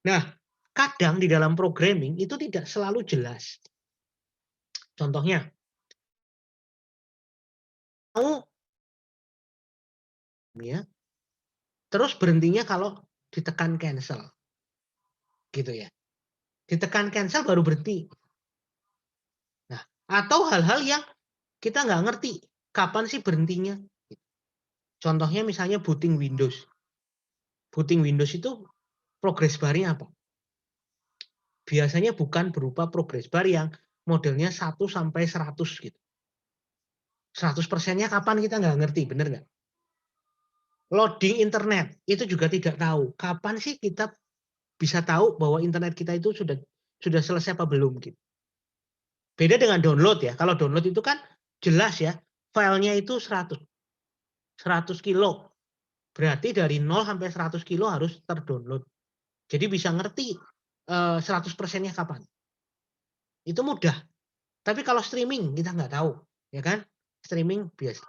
Nah, kadang di dalam programming itu tidak selalu jelas. Contohnya, mau ya, terus berhentinya kalau ditekan cancel, gitu ya. Ditekan cancel baru berhenti. Nah, atau hal-hal yang kita nggak ngerti kapan sih berhentinya. Contohnya misalnya booting Windows. Booting Windows itu progress bar-nya apa? Biasanya bukan berupa progress bar yang modelnya 1 sampai 100 gitu. 100%-nya kapan kita nggak ngerti, bener nggak? Loading internet itu juga tidak tahu. Kapan sih kita bisa tahu bahwa internet kita itu sudah selesai apa belum gitu. Beda dengan download ya. Kalau download itu kan jelas ya, filenya itu 100 kilo. Berarti dari 0 sampai 100 kilo harus terdownload. Jadi bisa ngerti 100%-nya kapan. Itu mudah. Tapi kalau streaming kita nggak tahu, ya kan? Streaming biasa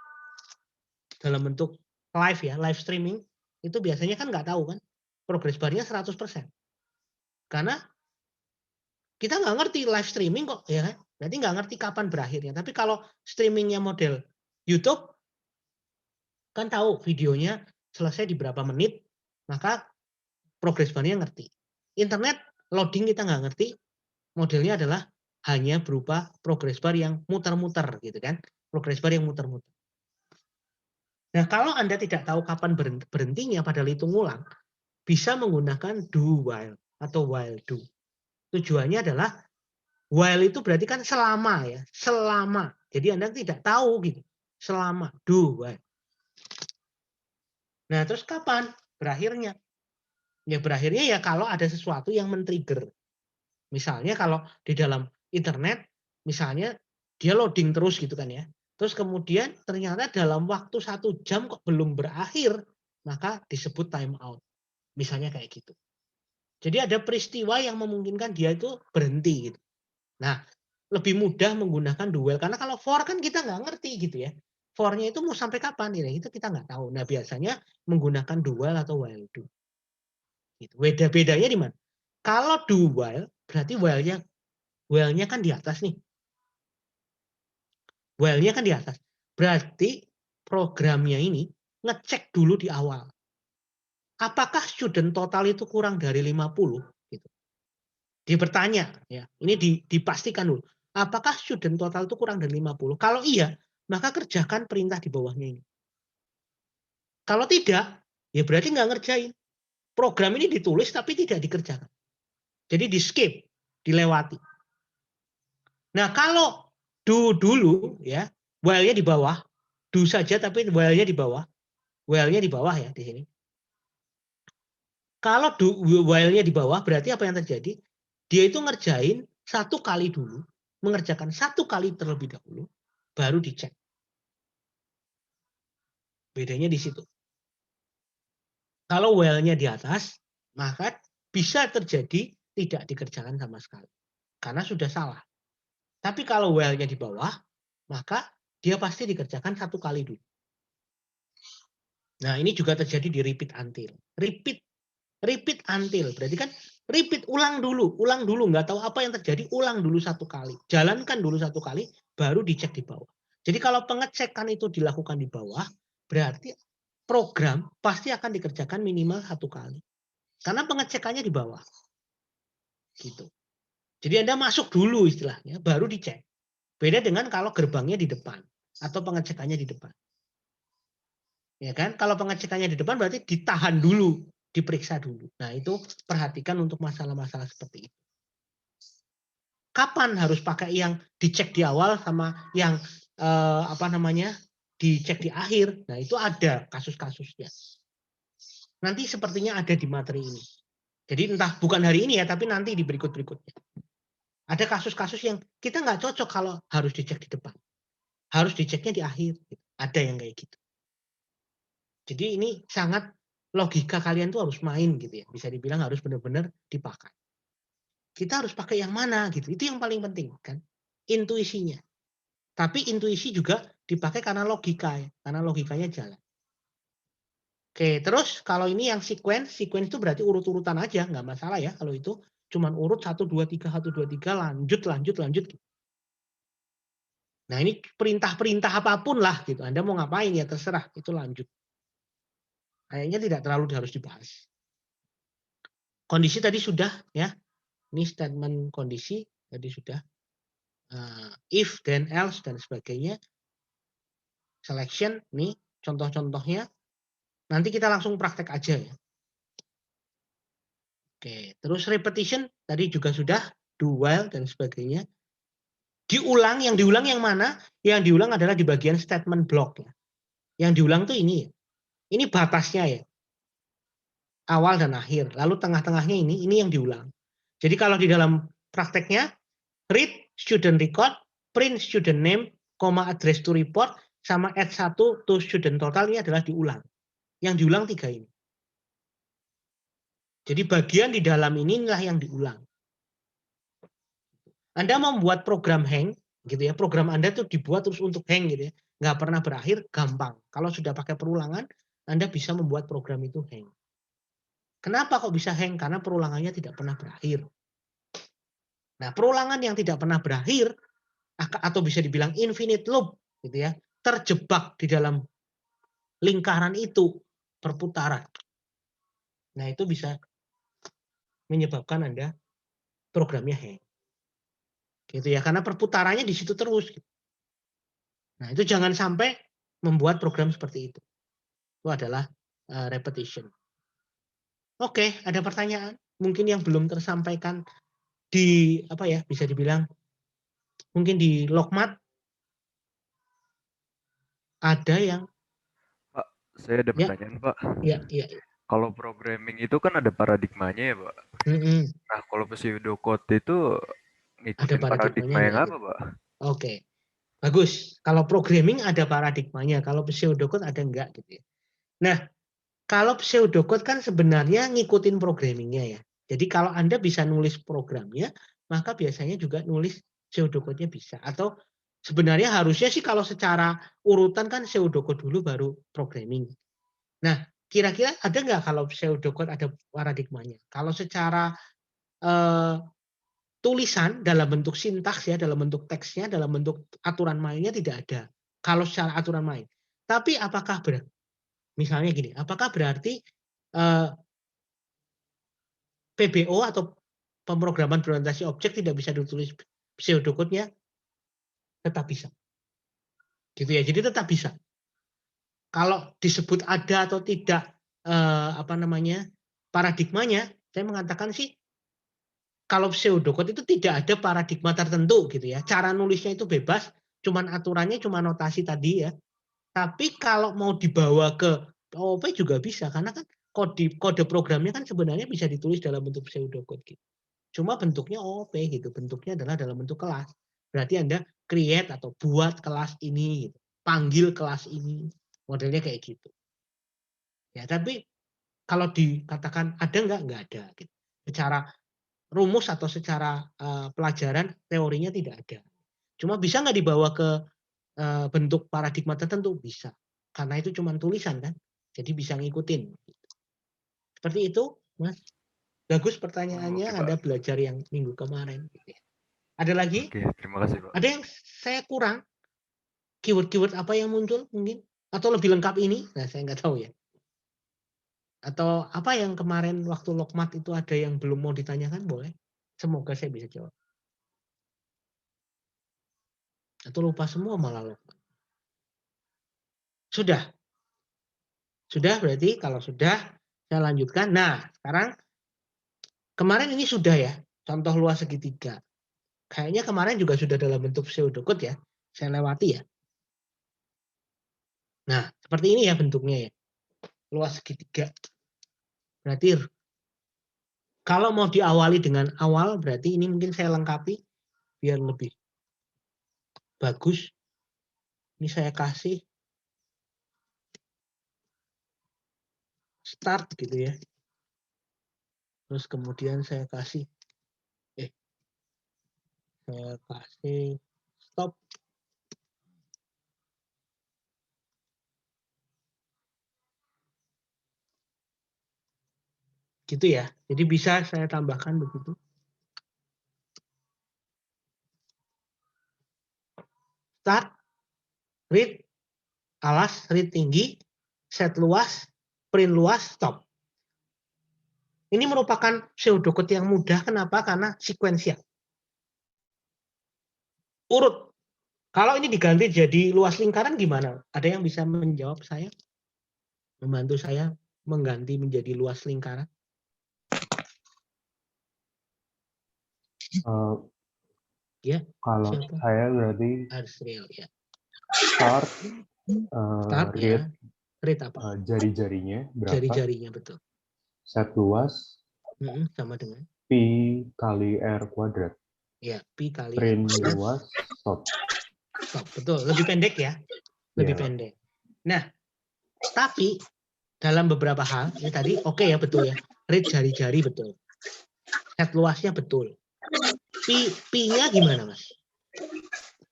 dalam bentuk live ya, live streaming itu biasanya kan nggak tahu kan, progress bar-nya 100%. Karena kita nggak ngerti live streaming kok, ya kan? Berarti nggak ngerti kapan berakhirnya. Tapi kalau streamingnya model YouTube, kan tahu videonya selesai di berapa menit, maka progress bar-nya ngerti. Internet loading kita nggak ngerti, modelnya adalah hanya berupa progress bar yang muter-muter gitu kan, progress bar yang muter-muter. Nah, kalau Anda tidak tahu kapan berhentinya pada hitung ulang, bisa menggunakan do while atau while do. Tujuannya adalah while itu berarti kan selama ya, selama. Jadi Anda tidak tahu gitu, selama do while. Nah, terus kapan berakhirnya? Ya berakhirnya ya kalau ada sesuatu yang men-trigger. Misalnya kalau di dalam internet, misalnya dia loading terus gitu kan ya. Terus kemudian ternyata dalam waktu 1 jam kok belum berakhir, maka disebut time out. Misalnya kayak gitu. Jadi ada peristiwa yang memungkinkan dia itu berhenti gitu. Nah, lebih mudah menggunakan do while karena kalau for kan kita nggak ngerti gitu ya. For-nya itu mau sampai kapan ya, itu kita nggak tahu. Nah, biasanya menggunakan do while atau while do. Gitu. Bedanya di mana? Kalau do while berarti while-nya kan di atas nih. While-nya kan di atas. Berarti programnya ini ngecek dulu di awal. Apakah student total itu kurang dari 50? Gitu. Dia bertanya, ya. Ini dipastikan dulu. Apakah student total itu kurang dari 50? Kalau iya, maka kerjakan perintah di bawahnya ini. Kalau tidak, ya berarti nggak ngerjain. Program ini ditulis tapi tidak dikerjakan. Jadi di skip, dilewati. Nah, kalau do dulu ya, while-nya di bawah, do saja tapi while-nya di bawah. While-nya di bawah ya di sini. Kalau do while-nya di bawah berarti apa yang terjadi? Dia itu ngerjain 1 kali dulu, mengerjakan 1 kali terlebih dahulu, baru dicek. Bedanya di situ. Kalau while-nya di atas, maka bisa terjadi tidak dikerjakan sama sekali. Karena sudah salah. Tapi kalau while-nya di bawah, maka dia pasti dikerjakan 1 kali dulu. Nah, ini juga terjadi di repeat until. Repeat until. Berarti kan repeat, ulang dulu, nggak tahu apa yang terjadi, ulang dulu 1 kali. Jalankan dulu 1 kali, baru dicek di bawah. Jadi kalau pengecekan itu dilakukan di bawah, berarti program pasti akan dikerjakan minimal 1 kali. Karena pengecekannya di bawah. Gitu. Jadi Anda masuk dulu istilahnya, baru dicek. Beda dengan kalau gerbangnya di depan atau pengecekannya di depan. Ya kan? Kalau pengecekannya di depan berarti ditahan dulu, diperiksa dulu. Nah, itu perhatikan untuk masalah-masalah seperti itu. Kapan harus pakai yang dicek di awal sama yang dicek di akhir? Nah, itu ada kasus-kasusnya. Nanti sepertinya ada di materi ini. Jadi entah bukan hari ini ya, tapi nanti di berikut-berikutnya. Ada kasus-kasus yang kita nggak cocok kalau harus dicek di depan. Harus diceknya di akhir. Ada yang kayak gitu. Jadi ini sangat logika kalian tuh harus main gitu ya. Bisa dibilang harus benar-benar dipakai. Kita harus pakai yang mana gitu. Itu yang paling penting kan. Intuisinya. Tapi intuisi juga dipakai karena logika ya. Karena logikanya jalan. Oke, terus kalau ini yang sequence itu berarti urut-urutan aja, nggak masalah ya kalau itu. cuman urut 1, 2, 3, 1, 2, 3, lanjut. Nah ini perintah-perintah apapun lah gitu. Anda mau ngapain ya terserah, itu lanjut. Kayaknya tidak terlalu harus dibahas. Kondisi tadi sudah ya. Ini statement kondisi tadi sudah. If, then, else, dan sebagainya. Selection, nih contoh-contohnya. Nanti kita langsung praktek aja ya. Oke, terus repetition tadi juga sudah. Do while dan sebagainya. Diulang, yang mana? Yang diulang adalah di bagian statement block ya. Yang diulang tuh ini ya. Ini batasnya ya. Awal dan akhir. Lalu tengah-tengahnya ini yang diulang. Jadi kalau di dalam prakteknya, read student record, print student name, address to report, sama add 1 to student total ini adalah diulang. Yang diulang 3 ini. Jadi bagian di dalam inilah yang diulang. Anda membuat program hang, gitu ya. Program Anda tuh dibuat terus untuk hang gitu ya. Nggak pernah berakhir, gampang. Kalau sudah pakai perulangan, Anda bisa membuat program itu hang. Kenapa kok bisa hang? Karena perulangannya tidak pernah berakhir. Nah, perulangan yang tidak pernah berakhir atau bisa dibilang infinite loop, gitu ya, terjebak di dalam lingkaran itu, perputaran. Nah, itu bisa menyebabkan Anda programnya hang. Gitu ya, karena perputarannya di situ terus. Nah, itu jangan sampai membuat program seperti itu. Itu adalah repetition. Oke, ada pertanyaan? Mungkin yang belum tersampaikan di apa ya, bisa dibilang mungkin di logmat ada yang Pak, saya ada ya, pertanyaan, Pak. ya. Kalau programming itu kan ada paradigmanya ya, Pak. Nah, kalau pseudocode itu Ada ngikutin paradigmanya paradigma yang enggak apa, gitu. Pak? Oke. Bagus. Kalau programming ada paradigmanya, kalau pseudocode ada enggak gitu ya. Nah, kalau pseudocode kan sebenarnya ngikutin programmingnya ya. Jadi kalau Anda bisa nulis programnya, maka biasanya juga nulis pseudocode-nya bisa. Atau sebenarnya harusnya sih kalau secara urutan kan pseudocode dulu baru programming. Nah, kira-kira ada nggak kalau pseudocode ada paradigmanya? Kalau secara tulisan dalam bentuk sintaks ya, dalam bentuk teksnya, dalam bentuk aturan mainnya tidak ada. Kalau secara aturan main. Tapi apakah misalnya gini, apakah berarti PBO atau pemrograman berorientasi objek tidak bisa ditulis pseudocode-nya? Tetap bisa. Gitu ya. Jadi tetap bisa. Kalau disebut ada atau tidak paradigmanya, saya mengatakan sih kalau pseudocode itu tidak ada paradigma tertentu gitu ya. Cara nulisnya itu bebas, cuman aturannya cuma notasi tadi ya. Tapi kalau mau dibawa ke OOP juga bisa karena kan kode programnya kan sebenarnya bisa ditulis dalam bentuk pseudocode gitu. Cuma bentuknya OOP gitu, bentuknya adalah dalam bentuk kelas. Berarti Anda create atau buat kelas ini gitu. Panggil kelas ini. Modelnya kayak gitu. Ya, tapi kalau dikatakan ada enggak ada gitu. Secara rumus atau secara pelajaran teorinya tidak ada. Cuma bisa nggak dibawa ke bentuk paradigma tertentu? Bisa. Karena itu cuma tulisan kan. Jadi bisa ngikutin. Seperti itu, Mas. Bagus pertanyaannya. Oke, Pak. Anda belajar yang minggu kemarin. Ada lagi? Oke, terima kasih, Pak. Ada yang saya kurang? Keyword-keyword apa yang muncul mungkin? Atau lebih lengkap ini? Nah, saya nggak tahu ya. Atau apa yang kemarin waktu logmat itu ada yang belum mau ditanyakan? Boleh. Semoga saya bisa jawab. Atau lupa semua malah logmat. Sudah. Sudah berarti kalau sudah saya lanjutkan. Nah, sekarang kemarin ini sudah ya. Contoh luas segitiga. Kayaknya kemarin juga sudah dalam bentuk pseudocode ya. Saya lewati ya. Nah, seperti ini ya bentuknya ya. Luas segitiga. Berarti kalau mau diawali dengan awal, berarti ini mungkin saya lengkapi biar lebih bagus. Ini saya kasih start gitu ya. Terus kemudian saya kasih stop. Gitu ya. Jadi bisa saya tambahkan begitu. start, read, alas, read tinggi, set luas, print luas, stop. Ini merupakan pseudocode yang mudah. Kenapa? Karena sekuensial. Urut. Kalau ini diganti jadi luas lingkaran gimana? Ada yang bisa menjawab saya? Membantu saya mengganti menjadi luas lingkaran? Ya, Kalau siapa? saya berarti Arsriel, ya. start, Start ya. Read apa? jari-jarinya berapa, Jari-jarinya, betul. set luas, Sama dengan pi kali r kuadrat, ya, pi kali r print kuadrat. luas, stop. Stop, betul. Lebih pendek ya. Lebih Ya. pendek. Nah, tapi dalam beberapa hal, ini tadi oke ya, betul ya. Read jari-jari, betul. Set luasnya, betul. Pi-nya gimana, Mas?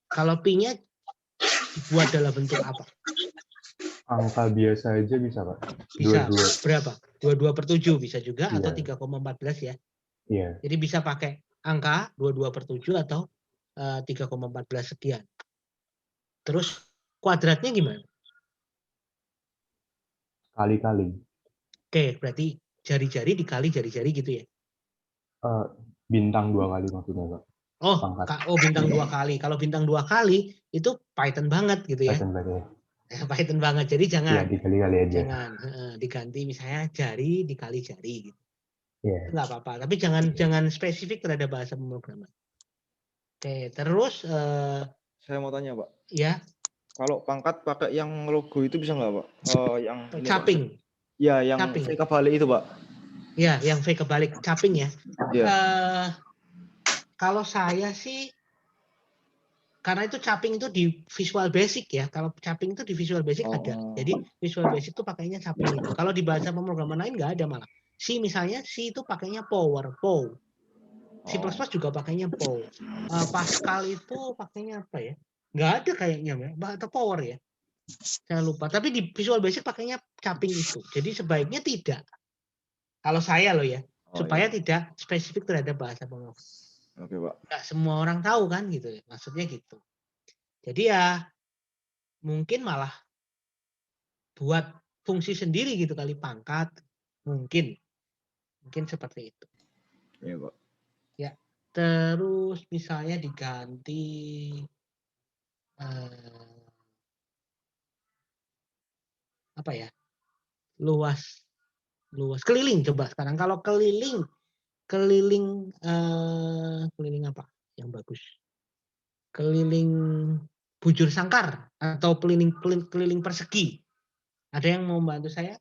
Kalau pi-nya dibuat dalam bentuk apa? Angka biasa aja bisa, Pak? Bisa. 22. Berapa? 22/7 bisa juga, atau Iya. 3,14 ya. Iya. Jadi bisa pakai angka 22/7 atau 3,14 sekian. Terus kuadratnya gimana? Kali-kali. Oke, berarti jari-jari dikali jari-jari gitu ya? Bintang 2 kali maksudnya, Pak. Pangkat. Bintang 2 kali. Kalau bintang 2 kali itu Python banget gitu ya. Python berarti. Python banget. Jadi jangan. Ya, dikali-kali aja. Jangan diganti misalnya jari dikali jari gitu. Iya. Nggak apa-apa. Tapi jangan spesifik terhadap bahasa pemrograman. Oke, terus Saya mau tanya, Pak. ya. Kalau pangkat pakai yang logo itu bisa nggak, Pak? Yang ini, Capping. Pak. Ya, yang Capping. V kebalik itu, Pak. Ya, yang V kebalik, capping ya. Iya. Kalau saya sih, karena itu capping itu di Visual Basic ya. Kalau capping itu di Visual Basic ada. Jadi Visual Basic itu pakainya capping itu. Kalau di bahasa pemrograman lain nggak ada malah. C misalnya, C itu pakainya power, POW. C++ juga pakainya POW. Pascal itu pakainya apa ya? Nggak ada kayaknya, atau power ya. Saya lupa. Tapi di Visual Basic pakainya capping itu. Jadi sebaiknya tidak. Kalau saya loh ya. Supaya tidak spesifik terhadap bahasa pemrograman. Oke, Pak. Nggak semua orang tahu kan gitu ya. Maksudnya gitu. Jadi ya mungkin malah buat fungsi sendiri gitu kali, pangkat. Mungkin seperti itu. Iya, Pak. Ya. Terus misalnya diganti apa ya? Luas keliling coba sekarang. Kalau keliling apa yang bagus? Keliling bujur sangkar atau keliling persegi. Ada yang mau bantu saya?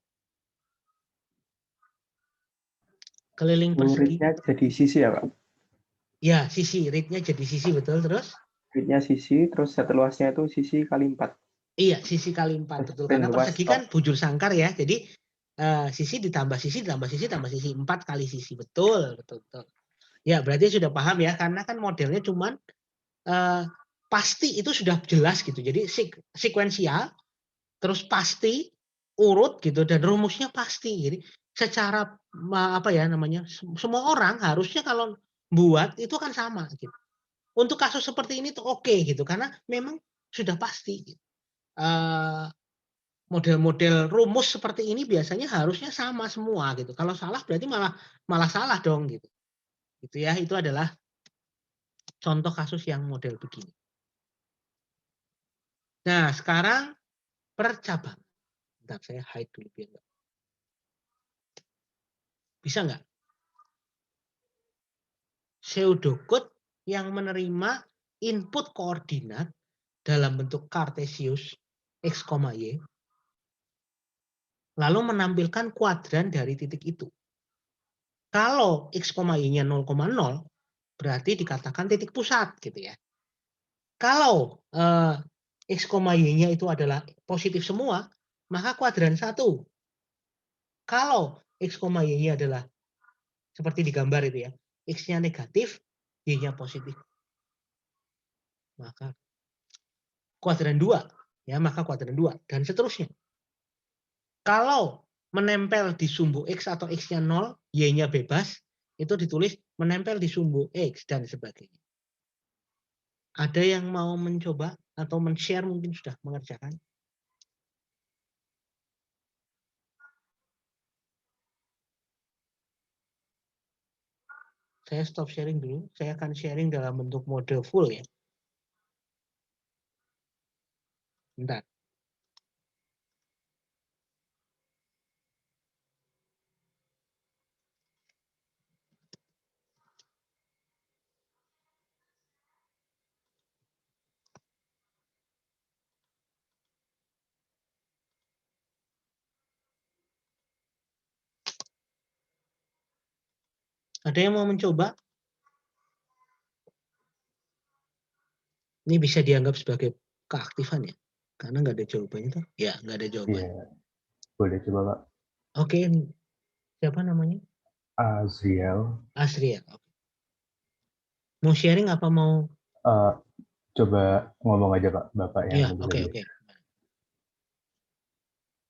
Keliling persegi. Read-nya jadi sisi ya, Pak? Ya, sisi. Read-nya jadi sisi, betul. Terus? Read-nya sisi, terus set luasnya itu sisi kali 4. Iya, sisi kali 4. Betul. Karena persegi kan bujur sangkar ya. Jadi sisi ditambah sisi, tambah sisi, tambah sisi. 4 kali sisi. Betul. Ya, berarti sudah paham ya. Karena kan modelnya cuman pasti itu sudah jelas gitu. Jadi sekuensial, terus pasti, urut gitu, dan rumusnya pasti. Jadi secara apa ya namanya, semua orang harusnya kalau buat itu kan sama gitu. Untuk kasus seperti ini tuh oke gitu, karena memang sudah pasti. Gitu. Model-model rumus seperti ini biasanya harusnya sama semua gitu. Kalau salah berarti malah salah dong gitu. Gitu ya, itu adalah contoh kasus yang model begini. Nah, sekarang percabang. Bentar, saya hide dulu biar enggak. Bisa nggak? Pseudocode yang menerima input koordinat dalam bentuk Cartesius X, Y, lalu menampilkan kuadran dari titik itu. Kalau X, Y-nya 0,0, berarti dikatakan titik pusat gitu ya. Kalau X, Y-nya itu adalah positif semua, maka kuadran 1. Kalau X, Y-nya adalah seperti di gambar itu ya, X-nya negatif, Y-nya positif, maka kuadran 2, ya, maka kuadran 2, dan seterusnya. Kalau menempel di sumbu X atau X-nya 0, Y-nya bebas, itu ditulis menempel di sumbu X, dan sebagainya. Ada yang mau mencoba atau men-share mungkin sudah mengerjakan. Saya stop sharing dulu. Saya akan sharing dalam bentuk mode full ya. Bentar. Ada yang mau mencoba? Ini bisa dianggap sebagai keaktifan ya? Karena nggak ada jawabannya tuh. Ya, nggak ada jawaban. Iya, boleh coba Pak. Oke, siapa namanya? Azriel. Asria. Mau sharing apa mau? Coba ngomong aja Pak, Bapak Ya, yang oke. lebih.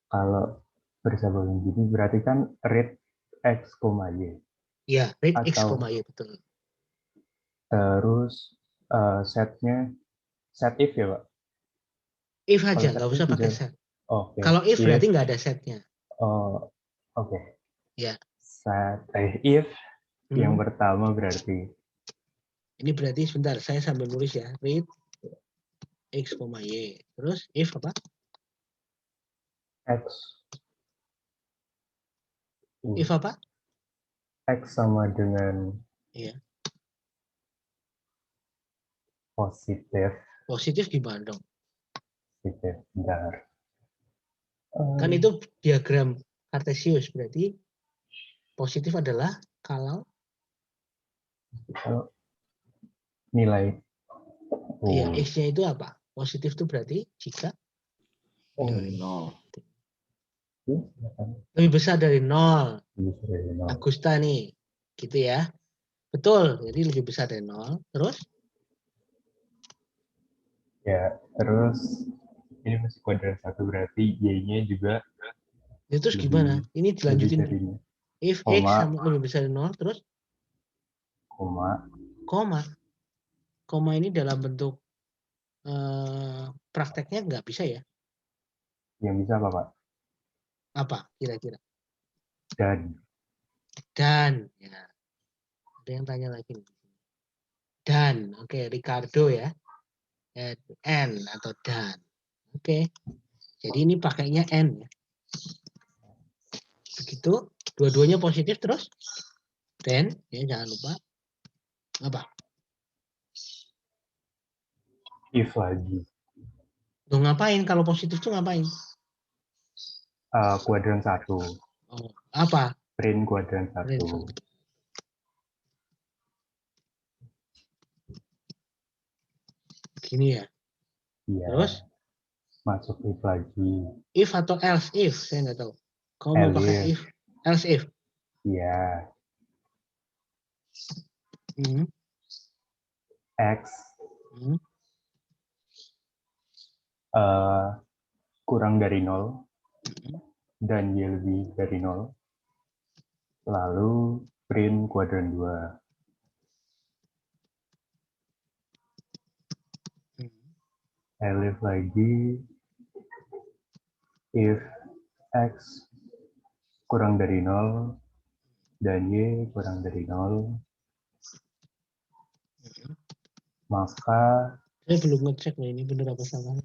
Kalau bersambung gini berarti kan read X, Y. Ya, read X, Atau Y, betul. terus setnya set if ya Pak? If Kalau aja, set nggak if usah pakai bisa. set. Oke. Kalau if berarti nggak ada setnya. Oh, oke. Ya. If yang pertama berarti. Ini berarti sebentar, saya sambil nulis ya. Read X, Y. Terus if apa? X. If apa? X sama dengan Iya. positif. Positif gimana dong? Positif, bentar. Kan itu diagram Kartesius, berarti positif adalah kalau nilai. ya X-nya itu apa? Positif itu berarti jika Dari 0. lebih besar dari 0. Lebih besar dari 0. Agusta nih, gitu ya. Betul, jadi lebih besar dari 0. Terus? Ya, terus ini masih kuadran 1 berarti Y-nya juga Ya, terus gimana? Ini dilanjutin. If X sama lebih besar dari 0, terus? Koma. Koma ini dalam bentuk prakteknya nggak bisa ya? Yang bisa apa, Pak? Apa kira-kira? Dan. Ya. Ada yang tanya lagi. Dan. Oke, Ricardo ya. N atau dan. Oke. Jadi ini pakainya N ya. Begitu. Dua-duanya positif terus. Then, ya jangan lupa. Apa? If lagi. Tuh ngapain? Kalau positif tuh ngapain? Kuadran 1. Oh, apa? Print kuadran 1. Gini ya. Iya. Terus? Masuk if lagi. If atau else if? Saya nggak tahu. Kamu mau pakai if? Else if? Iya. X. Kurang dari 0. Dan Y lebih dari 0. Lalu print kuadran 2. Elif lagi. If X kurang dari 0 dan Y kurang dari 0, maka saya belum ngecek nih ini benar apa salah.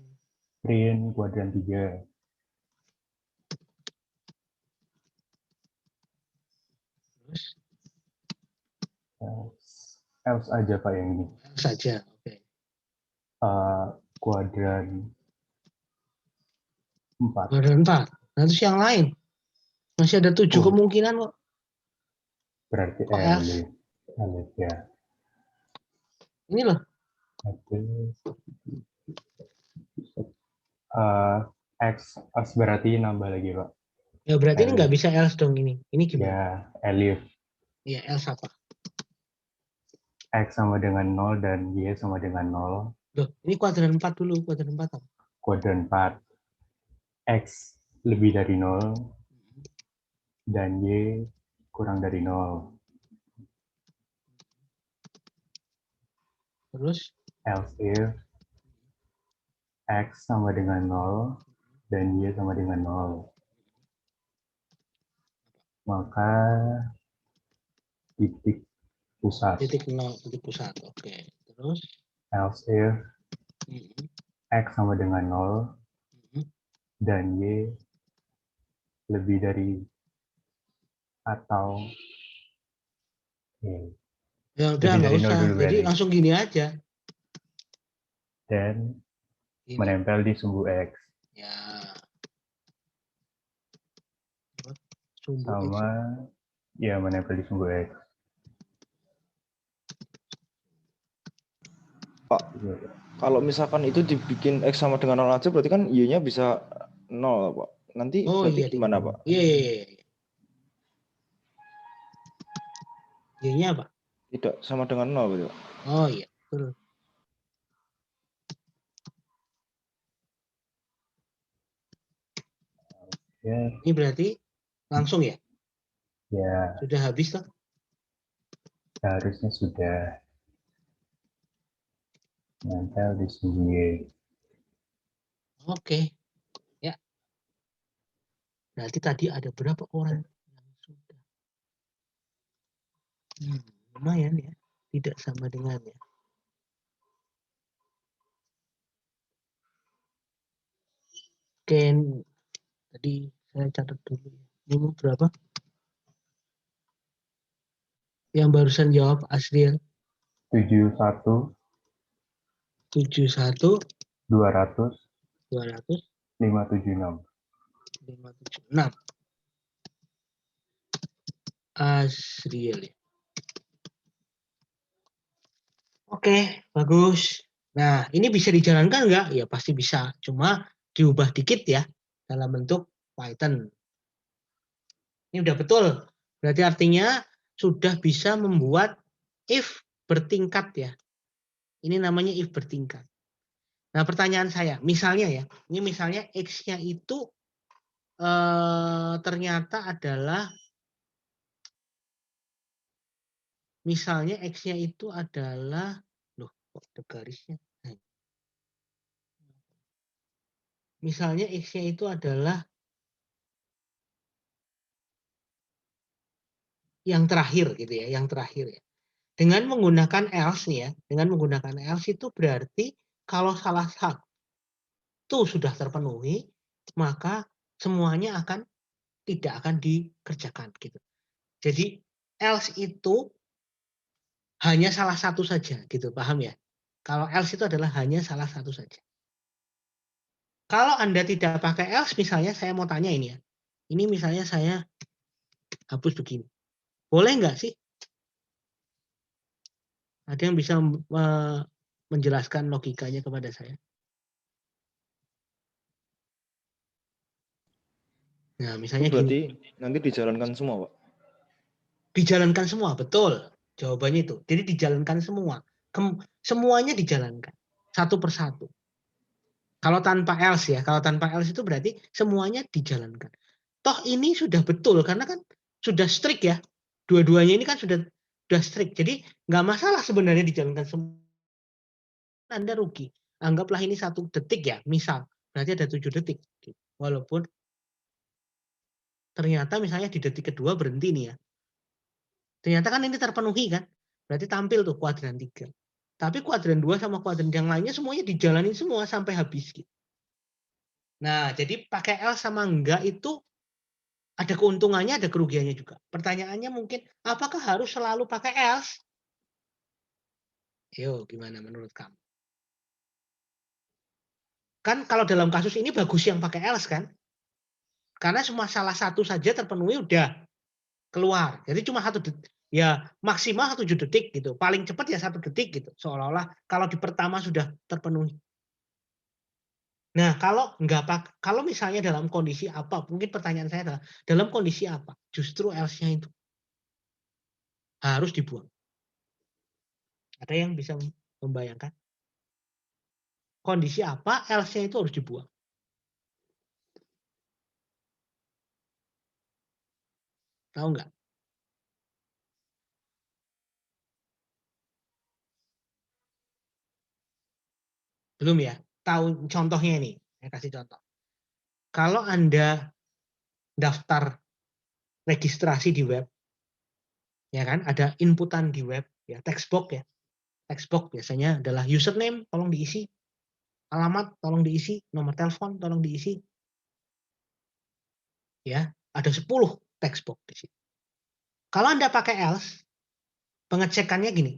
Print kuadran 3. Terus? Else aja Pak yang ini. Else aja, oke. Kuadran 4. Kuadran 4. Nah, terus yang lain? Masih ada 7 kemungkinan kok. Berarti Elif ya. Ini loh. X berarti nambah lagi Pak. Ya berarti ini nggak bisa else dong ini. Ini gimana? Ya, Elif. Ya else apa? X sama dengan 0 dan Y sama dengan 0. Loh, ini kuadran 4 dulu. Kuadran 4 apa? Kuadran 4. X lebih dari 0 dan Y kurang dari 0. Terus? Else if X sama dengan 0 dan Y sama dengan 0. Maka titik pusat. Titik 0, titik pusat. Oke. Terus? Else if X sama dengan 0 dan Y lebih dari atau Y. Ya udah, nggak usah. Jadi langsung gini aja. Dan Gini. menempel di sumbu X. Ya. Sumbu sama X. Ya menempel di sumbu X. Pak, kalau misalkan itu dibikin X sama dengan 0 aja, berarti kan Y-nya bisa 0, Pak. Nanti berarti gimana, Pak? Iya. Y-nya apa? Tidak sama dengan 0, betul, Pak. Oh iya, betul. Ya. Ini berarti langsung ya? Ya. Sudah habis toh? Seharusnya sudah menempel di sumbu Y. Oke. Ya. Berarti tadi ada berapa orang yang sudah? Lumayan ya. Tidak sama dengan ya. Oke. Tadi saya catat dulu. Ini berapa? Yang barusan jawab Asriel. 71 71 200 200 576. 576. Asriel ya. Oke, bagus. Nah, ini bisa dijalankan nggak? Ya pasti bisa. Cuma diubah dikit ya dalam bentuk Python. Ini udah betul. Berarti artinya sudah bisa membuat if bertingkat ya. Ini namanya if bertingkat. Nah, pertanyaan saya, misalnya ya, ini misalnya X-nya itu ternyata adalah, misalnya X-nya itu adalah, loh kok ada garisnya? Misalnya X-nya itu adalah yang terakhir gitu ya, yang terakhir ya. Dengan menggunakan else nih ya, dengan menggunakan else itu berarti kalau salah satu sudah terpenuhi, maka semuanya tidak akan dikerjakan gitu. Jadi else itu hanya salah satu saja gitu, paham ya? Kalau else itu adalah hanya salah satu saja. Kalau Anda tidak pakai else, misalnya saya mau tanya ini ya. Ini misalnya saya hapus begini. Boleh nggak sih? Ada yang bisa menjelaskan logikanya kepada saya? Nah, misalnya berarti gini. nanti dijalankan semua, Pak? Dijalankan semua, betul. Jawabannya itu. Jadi dijalankan semua. Semuanya dijalankan. Satu persatu. Kalau tanpa else ya, kalau tanpa else itu berarti semuanya dijalankan. Toh ini sudah betul, karena kan sudah strict ya. Dua-duanya ini kan sudah strict. Jadi nggak masalah sebenarnya dijalankan semua. Anda rugi. Anggaplah ini 1 detik ya, misal. Berarti ada 7 detik. Walaupun ternyata misalnya di detik kedua berhenti nih ya. Ternyata kan ini terpenuhi kan. Berarti tampil tuh kuadran 3. Tapi kuadran 2 sama kuadran yang lainnya semuanya dijalanin semua sampai habis. Gitu. Nah, jadi pakai L sama enggak itu ada keuntungannya, ada kerugiannya juga. Pertanyaannya mungkin, apakah harus selalu pakai else? Yo, gimana menurut kamu? Kan kalau dalam kasus ini bagus yang pakai else kan? Karena cuma salah satu saja terpenuhi udah keluar. Jadi cuma 1 detik. Ya maksimal 7 detik gitu. Paling cepat ya 1 detik gitu. Seolah-olah kalau di pertama sudah terpenuhi. Nah, kalau misalnya dalam kondisi apa? Mungkin pertanyaan saya adalah dalam kondisi apa? Justru else-nya itu harus dibuang. Ada yang bisa membayangkan? Kondisi apa else-nya itu harus dibuang? Tahu nggak? Belum ya? tahu contohnya ini. Saya kasih contoh. Kalau Anda daftar registrasi di web, ya kan, ada inputan di web, ya text box ya. Text box biasanya adalah username, tolong diisi, alamat, tolong diisi, nomor telepon, tolong diisi. Ya, ada 10 text box di situ. Kalau Anda pakai else, pengecekannya gini.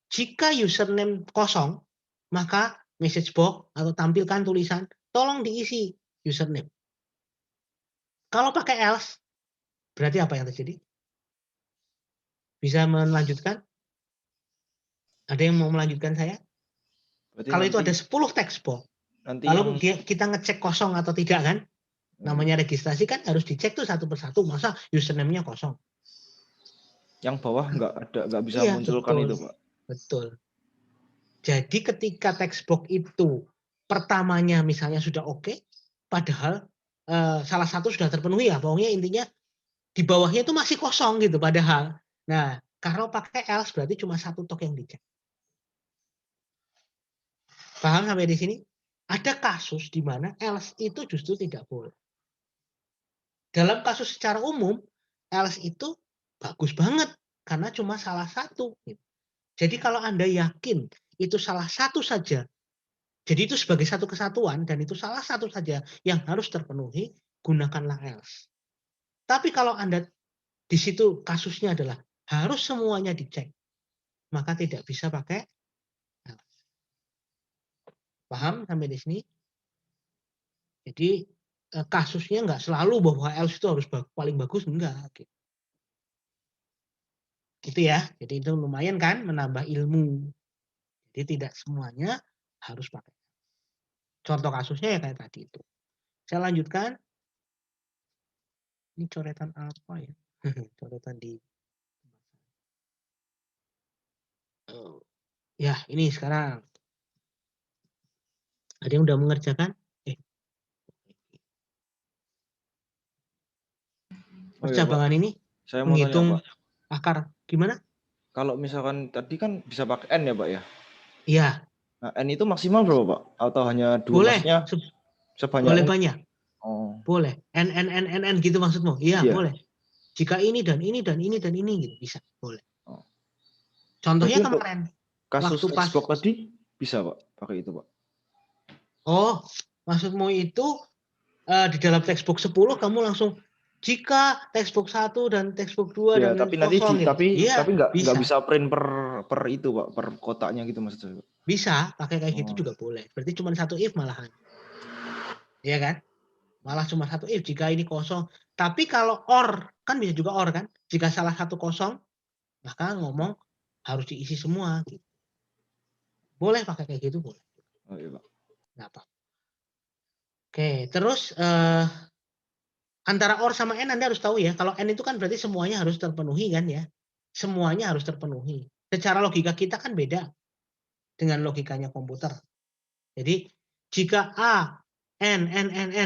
Jika username kosong, maka message box atau tampilkan tulisan tolong diisi username. Kalau pakai else, berarti apa yang terjadi? Bisa melanjutkan? Ada yang mau melanjutkan saya? Berarti Kalau nanti, itu ada 10 text box, nanti lalu yang kita ngecek kosong atau tidak kan? Namanya registrasi kan harus dicek tuh satu persatu. Masa username-nya kosong? yang bawah nggak bisa Iya, munculkan betul. itu, Pak. Betul. Jadi ketika text box itu pertamanya misalnya sudah oke, padahal salah satu sudah terpenuhi ya, pokoknya intinya di bawahnya itu masih kosong gitu padahal. Nah, kalau pakai else berarti cuma satu tok yang dicek. Paham sampai di sini? Ada kasus di mana else itu justru tidak boleh. Dalam kasus secara umum, else itu bagus banget karena cuma salah satu. Jadi kalau Anda yakin itu salah satu saja, jadi itu sebagai satu kesatuan dan itu salah satu saja yang harus terpenuhi, gunakanlah else. Tapi kalau Anda di situ kasusnya adalah harus semuanya dicek, maka tidak bisa pakai else. Paham sampai di sini? Jadi kasusnya nggak selalu bahwa else itu harus paling bagus, enggak. Gitu ya. Jadi itu lumayan kan menambah ilmu. Jadi tidak semuanya harus pakai. Contoh kasusnya ya kayak tadi itu. Saya lanjutkan. Ini coretan apa ya? Coretan di. Ya ini sekarang. Ada yang udah mengerjakan? Percabangan ini Saya mau menghitung tanya, Pak. akar gimana? Kalau misalkan tadi kan bisa pakai N ya, Pak ya? Iya. Nah, N itu maksimal berapa, Pak? Atau hanya 2? Boleh. Maksudnya sebanyak Boleh banyak. Oh. Boleh. N gitu maksudmu? Iya, boleh. Jika ini dan ini dan ini dan ini gitu bisa, boleh. Oh. Contohnya berarti kemarin. Kasus waktu pas Xbox tadi bisa, Pak, pakai itu, Pak. Oh, maksudmu itu di dalam textbook 10 kamu langsung jika textbook 1 dan textbook 2 Ya, dan tapi nanti kosong gitu. Iya, tapi nggak bisa print per itu, Pak, per kotaknya gitu maksud saya. Bisa, pakai kayak gitu juga boleh. Berarti cuma satu if malahan. Iya kan? Malah cuma satu if jika ini kosong. Tapi kalau or, kan bisa juga or kan? Jika salah satu kosong, maka ngomong harus diisi semua gitu. Boleh pakai kayak gitu, boleh. Oh iya, Pak. Nggak apa. Oke, terus antara or sama n Anda harus tahu ya. Kalau n itu kan berarti semuanya harus terpenuhi kan ya. Semuanya harus terpenuhi. Secara logika kita kan beda dengan logikanya komputer. Jadi jika A, N,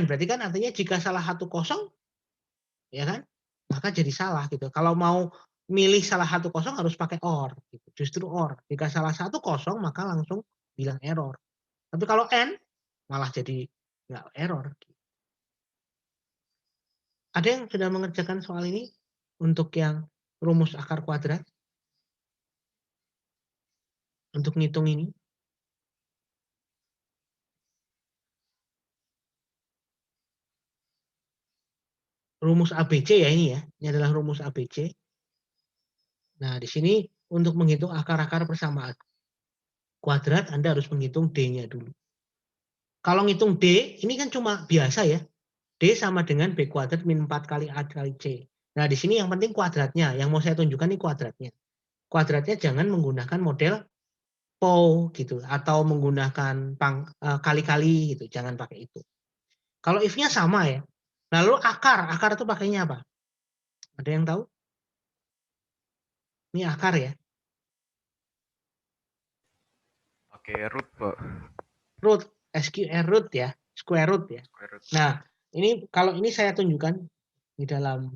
berarti kan artinya jika salah satu kosong, ya kan, maka jadi salah gitu. Kalau mau milih salah satu kosong harus pakai or. Gitu. Justru or. Jika salah satu kosong maka langsung bilang error. Tapi kalau N malah jadi nggak error. Ada yang sudah mengerjakan soal ini untuk yang rumus akar kuadrat? Untuk ngitung ini? Rumus ABC ya ini ya. Ini adalah rumus ABC. Nah, di sini untuk menghitung akar-akar persamaan kuadrat, Anda harus menghitung D-nya dulu. Kalau ngitung D, ini kan cuma biasa ya. D sama dengan B kuadrat min 4 kali A kali C. Nah, di sini yang penting kuadratnya. Yang mau saya tunjukkan ini kuadratnya. Kuadratnya jangan menggunakan model POW gitu. Atau menggunakan kali-kali gitu. Jangan pakai itu. Kalau if-nya sama ya. Lalu akar itu pakainya apa? Ada yang tahu? Ini akar ya. Pakai root, Pak. Root, SQR root ya. Square root ya. Nah, ini kalau ini saya tunjukkan di dalam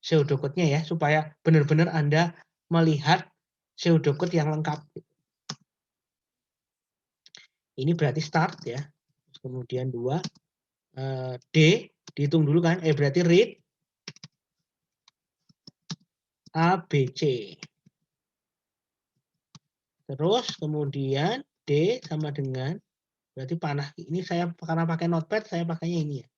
pseudocode-nya ya, supaya benar-benar Anda melihat pseudocode yang lengkap. Ini berarti start ya. kemudian 2, D, dihitung dulu kan, berarti read A, B, C. Terus kemudian D sama dengan, berarti panah, ini saya karena pakai notepad, saya pakainya ini ya.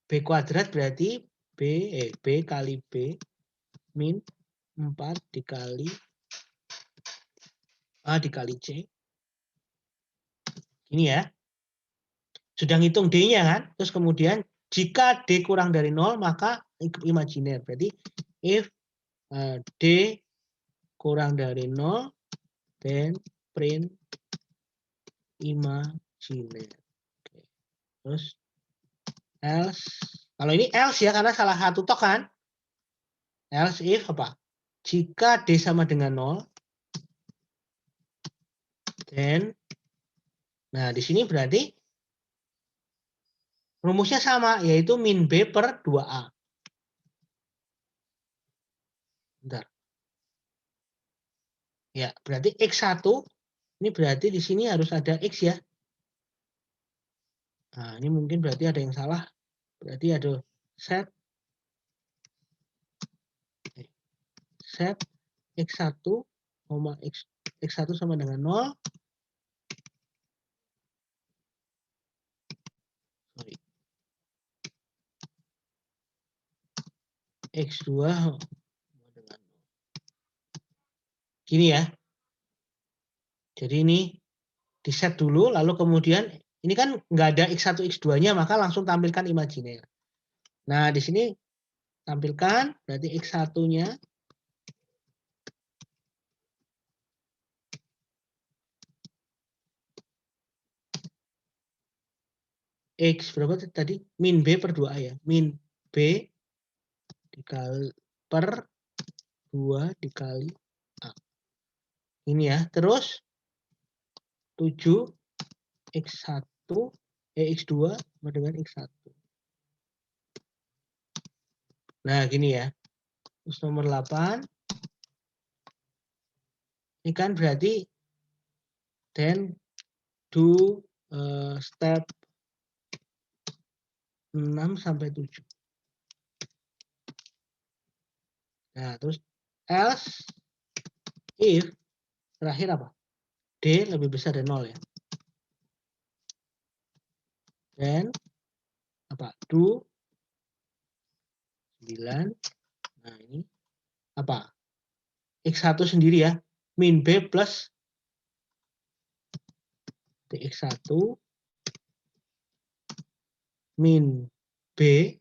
B kuadrat berarti B kali B min 4 dikali A dikali C. Ini ya. Sudah ngitung D-nya kan. Terus kemudian jika D kurang dari 0 maka imajiner. Berarti if D kurang dari 0 then print imaginer. Oke. Terus else. Kalau ini else ya karena salah satu tok kan. Else if apa? Jika D sama dengan 0 then, nah di sini berarti rumusnya sama, yaitu min B per 2A. Bentar. Ya, berarti X1, ini berarti di sini harus ada X ya. Nah, ini mungkin berarti ada yang salah. Berarti ada set X1, X1 sama dengan 0. Sorry. X2 dengan 0. Gini ya. Jadi ini di set dulu, lalu kemudian ini kan nggak ada X1, X2-nya, maka langsung tampilkan imajiner. Nah, di sini tampilkan, berarti X1-nya X berapa tadi? Min B per 2A ya. Min B dikali per 2 dikali A. Ini ya. Terus 7 X1 X2 sama dengan X1. Nah, gini ya. Terus nomor 8. Ini kan berarti then do step 6 sampai 7. Nah, terus else if terakhir apa? D lebih besar dari 0 ya. Then apa? Do 9. Nah, ini apa? X1 sendiri ya. Min B plus DX1 min B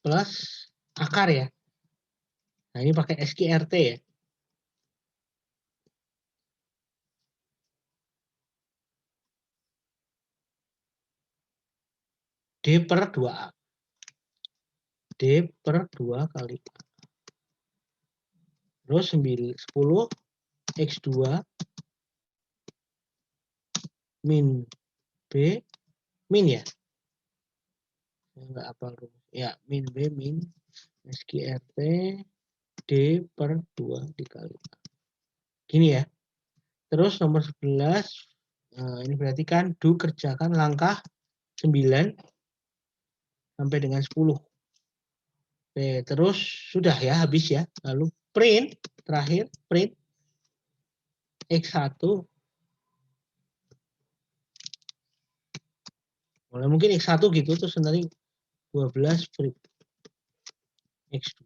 plus akar ya. Nah, ini pakai SQRT ya. D per 2A. D per 2 kali A. Terus 10 X2 min B min ya. Enggak apa ya, min B min SQRT D per 2 dikali A. Gini ya. Terus nomor 11, ini berarti kan do kerjakan langkah 9 sampai dengan 10. Oke, terus sudah ya, habis ya. Lalu print, terakhir print X1. Mulai mungkin X1 gitu, terus nanti 12 print X2.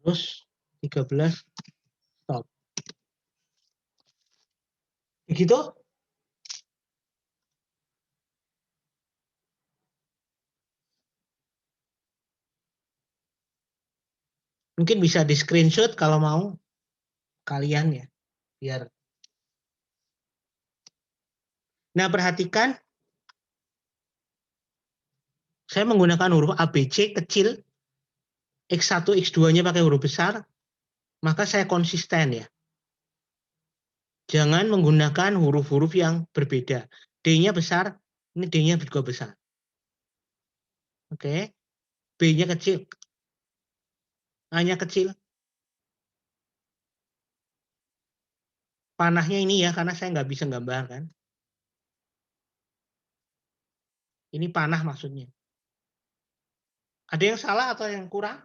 Terus 13 stop. Begitu? Mungkin bisa di screenshot kalau mau kalian ya, biar. Nah, perhatikan saya menggunakan huruf ABC kecil, X1, X2-nya pakai huruf besar, maka saya konsisten ya. Jangan menggunakan huruf-huruf yang berbeda. D-nya besar, ini D-nya juga besar. Oke. B-nya kecil. A-nya kecil. Panahnya ini ya, karena saya nggak bisa gambar kan. Ini panah maksudnya. Ada yang salah atau yang kurang?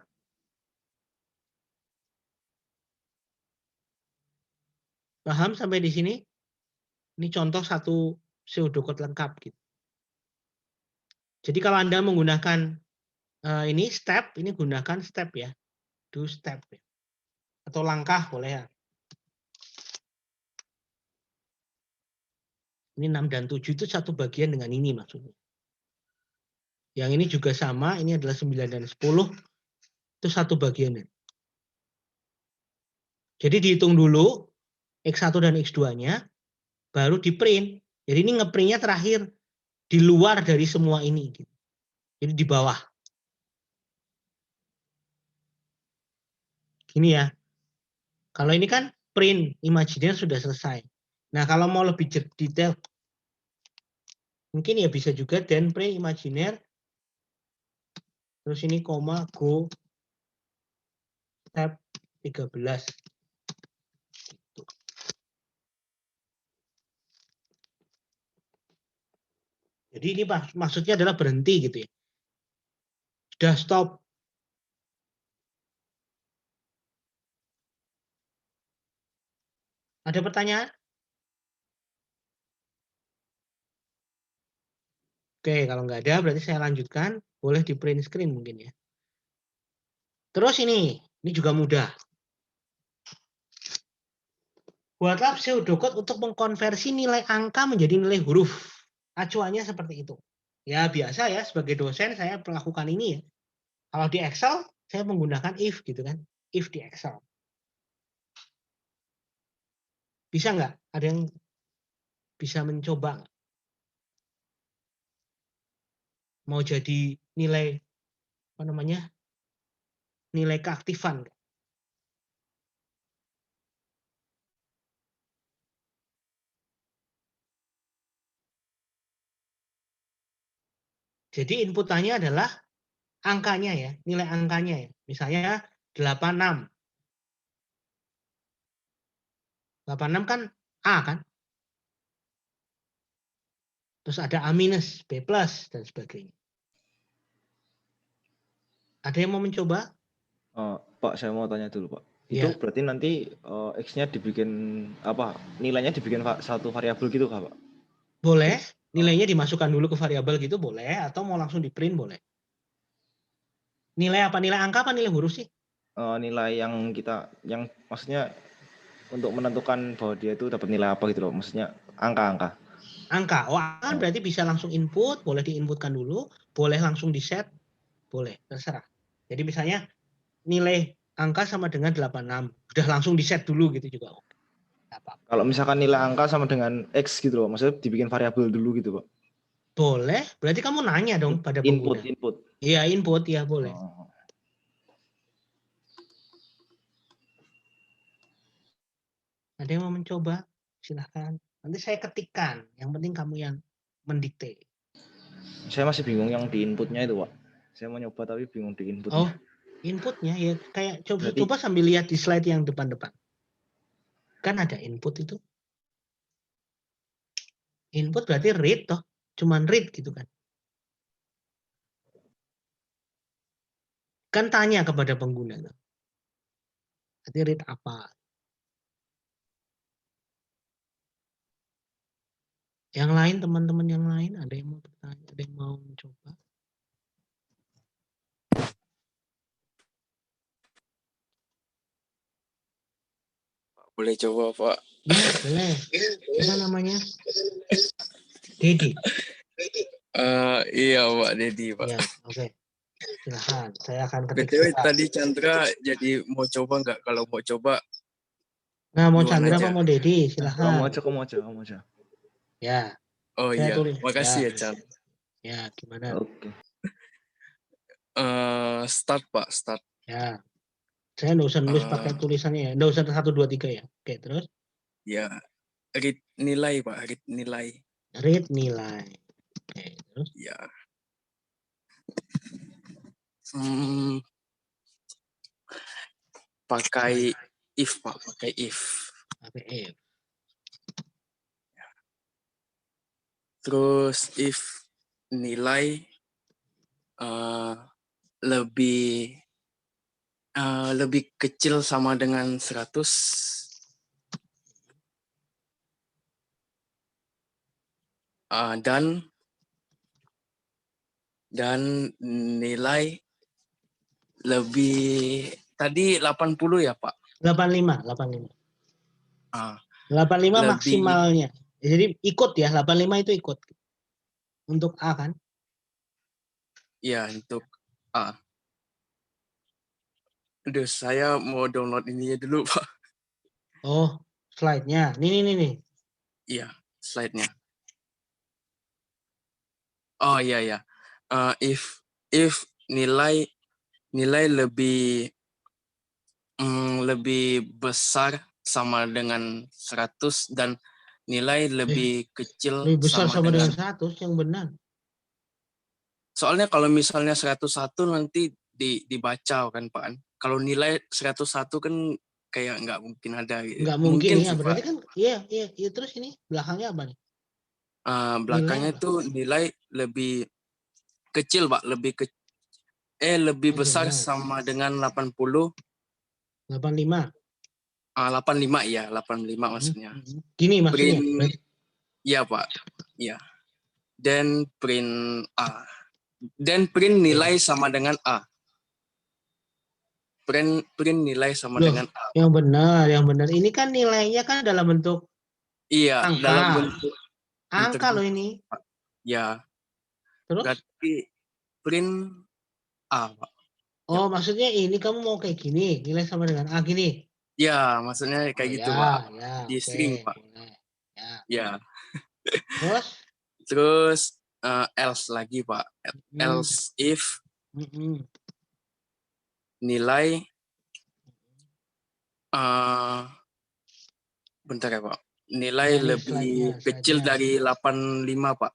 Paham sampai di sini? Ini contoh satu pseudocode lengkap gitu. Jadi kalau Anda menggunakan ini step, ini gunakan step ya. Do step ya. Atau langkah boleh ya. Ini 6 dan 7 itu satu bagian dengan ini maksudnya. Yang ini juga sama, ini adalah 9 dan 10. Itu satu bagian. Jadi dihitung dulu X1 dan X2-nya, baru di print. Jadi ini ngeprintnya terakhir di luar dari semua ini. Jadi di bawah. Ini ya. Kalau ini kan print imajiner sudah selesai. Nah kalau mau lebih detail, mungkin ya bisa juga then print imajiner. Terus ini koma go step 13. Jadi ini maksudnya adalah berhenti gitu ya. Sudah stop. Ada pertanyaan? Oke, kalau nggak ada berarti saya lanjutkan. Boleh di print screen mungkin ya. Terus ini juga mudah. Buatlah pseudocode untuk mengkonversi nilai angka menjadi nilai huruf. Acuannya seperti itu. Ya biasa ya, sebagai dosen saya melakukan ini ya. Kalau di Excel, saya menggunakan if gitu kan. If di Excel. Bisa nggak? Ada yang bisa mencoba? Mau jadi nilai, apa namanya, nilai keaktifan. Jadi inputannya adalah angkanya ya, nilai angkanya ya. Misalnya 86. 86 kan A kan? Terus ada A minus, B plus, dan sebagainya. Ada yang mau mencoba? Pak, saya mau tanya dulu, Pak. Itu berarti nanti X-nya dibikin apa? Nilainya dibikin satu variabel gitu kah, Pak? Boleh. Nilainya dimasukkan dulu ke variabel gitu boleh, atau mau langsung di print boleh. Nilai apa? Nilai angka apa nilai huruf sih? Nilai yang maksudnya untuk menentukan bahwa dia itu dapat nilai apa gitu loh. Maksudnya angka-angka. Angka. Oh, kan berarti bisa langsung input, boleh diinputkan dulu, boleh langsung di set, boleh, terserah. Jadi misalnya nilai angka sama dengan 86, udah langsung di set dulu gitu juga. Kalau misalkan nilai angka sama dengan X gitu loh, maksudnya dibikin variabel dulu gitu, Pak. Boleh, berarti kamu nanya dong pada pengguna. Input. Iya, input, ya boleh. Ada yang mau mencoba? Silahkan. Nanti saya ketikkan, yang penting kamu yang mendikte. Saya masih bingung yang di inputnya itu, Pak. Saya mau nyoba tapi bingung di inputnya. Oh, inputnya ya kayak coba sambil lihat di slide yang depan-depan. Kan ada input itu. Input berarti read toh, cuman read gitu kan. Kan tanya kepada pengguna tuh. Berarti read apa? Yang lain, teman-teman yang lain, ada yang mau bertanya, ada yang mau mencoba? Boleh coba, Pak? Ya, boleh. Apa namanya? Dedi. Iya, Pak, Dedi, Pak. Ya, oke. Silahkan, saya akan ketik. BTW tadi Chandra jadi mau coba nggak? Kalau mau coba. Nah, mau Chandra apa mau Dedi? Silahkan. Kamu aja. Ya. Oh iya, makasih ya, Chan. Ya, gimana? Oke. Start, Pak, start. Ya. Saya nggak usah nulis pakai tulisannya ya. Nggak usah 1, 2, 3 ya. Oke, terus? Ya, read nilai, Pak. Read nilai. Read nilai. Oke, terus? Ya. Pakai if, Pak. Pakai if. Pakai if. Terus if nilai lebih kecil sama dengan 100, dan nilai lebih tadi 80 ya Pak? 85. 85 maksimalnya. Jadi ikut ya, 85 itu ikut. Untuk A kan? Ya, untuk A. Aduh, saya mau download ininya dulu, Pak. Oh, slide-nya. Nih. Iya, slide-nya. Oh iya ya. If nilai lebih besar sama dengan 100 dan nilai lebih kecil lebih besar sama dengan 100 yang benar. Soalnya kalau misalnya 101 nanti dibaca kan Pak. Kalau nilai 101 kan kayak nggak mungkin ada. Nggak mungkin ya, sih, berarti Pak. kan iya terus ini belakangnya apa nih? Belakangnya itu nilai lebih kecil Pak, lebih besar sama dengan 80. 85. 85 ya, 85 maksudnya. Gini maksudnya. Iya Pak. Iya. Dan print A. Dan print nilai sama dengan A. Print nilai sama dengan A. Yang benar. Ini kan nilainya kan dalam bentuk angka. Dalam bentuk angka loh ini. Ya. Terus? Berarti print A, Pak. Oh, maksudnya ini kamu mau kayak gini, nilai sama dengan A gini? Ya, maksudnya kayak gitu, Pak. Di string, Pak. Ya. Terus else lagi, Pak. Else if nilai bentar ya, Pak. Nilai lebih kecil dari 85, Pak.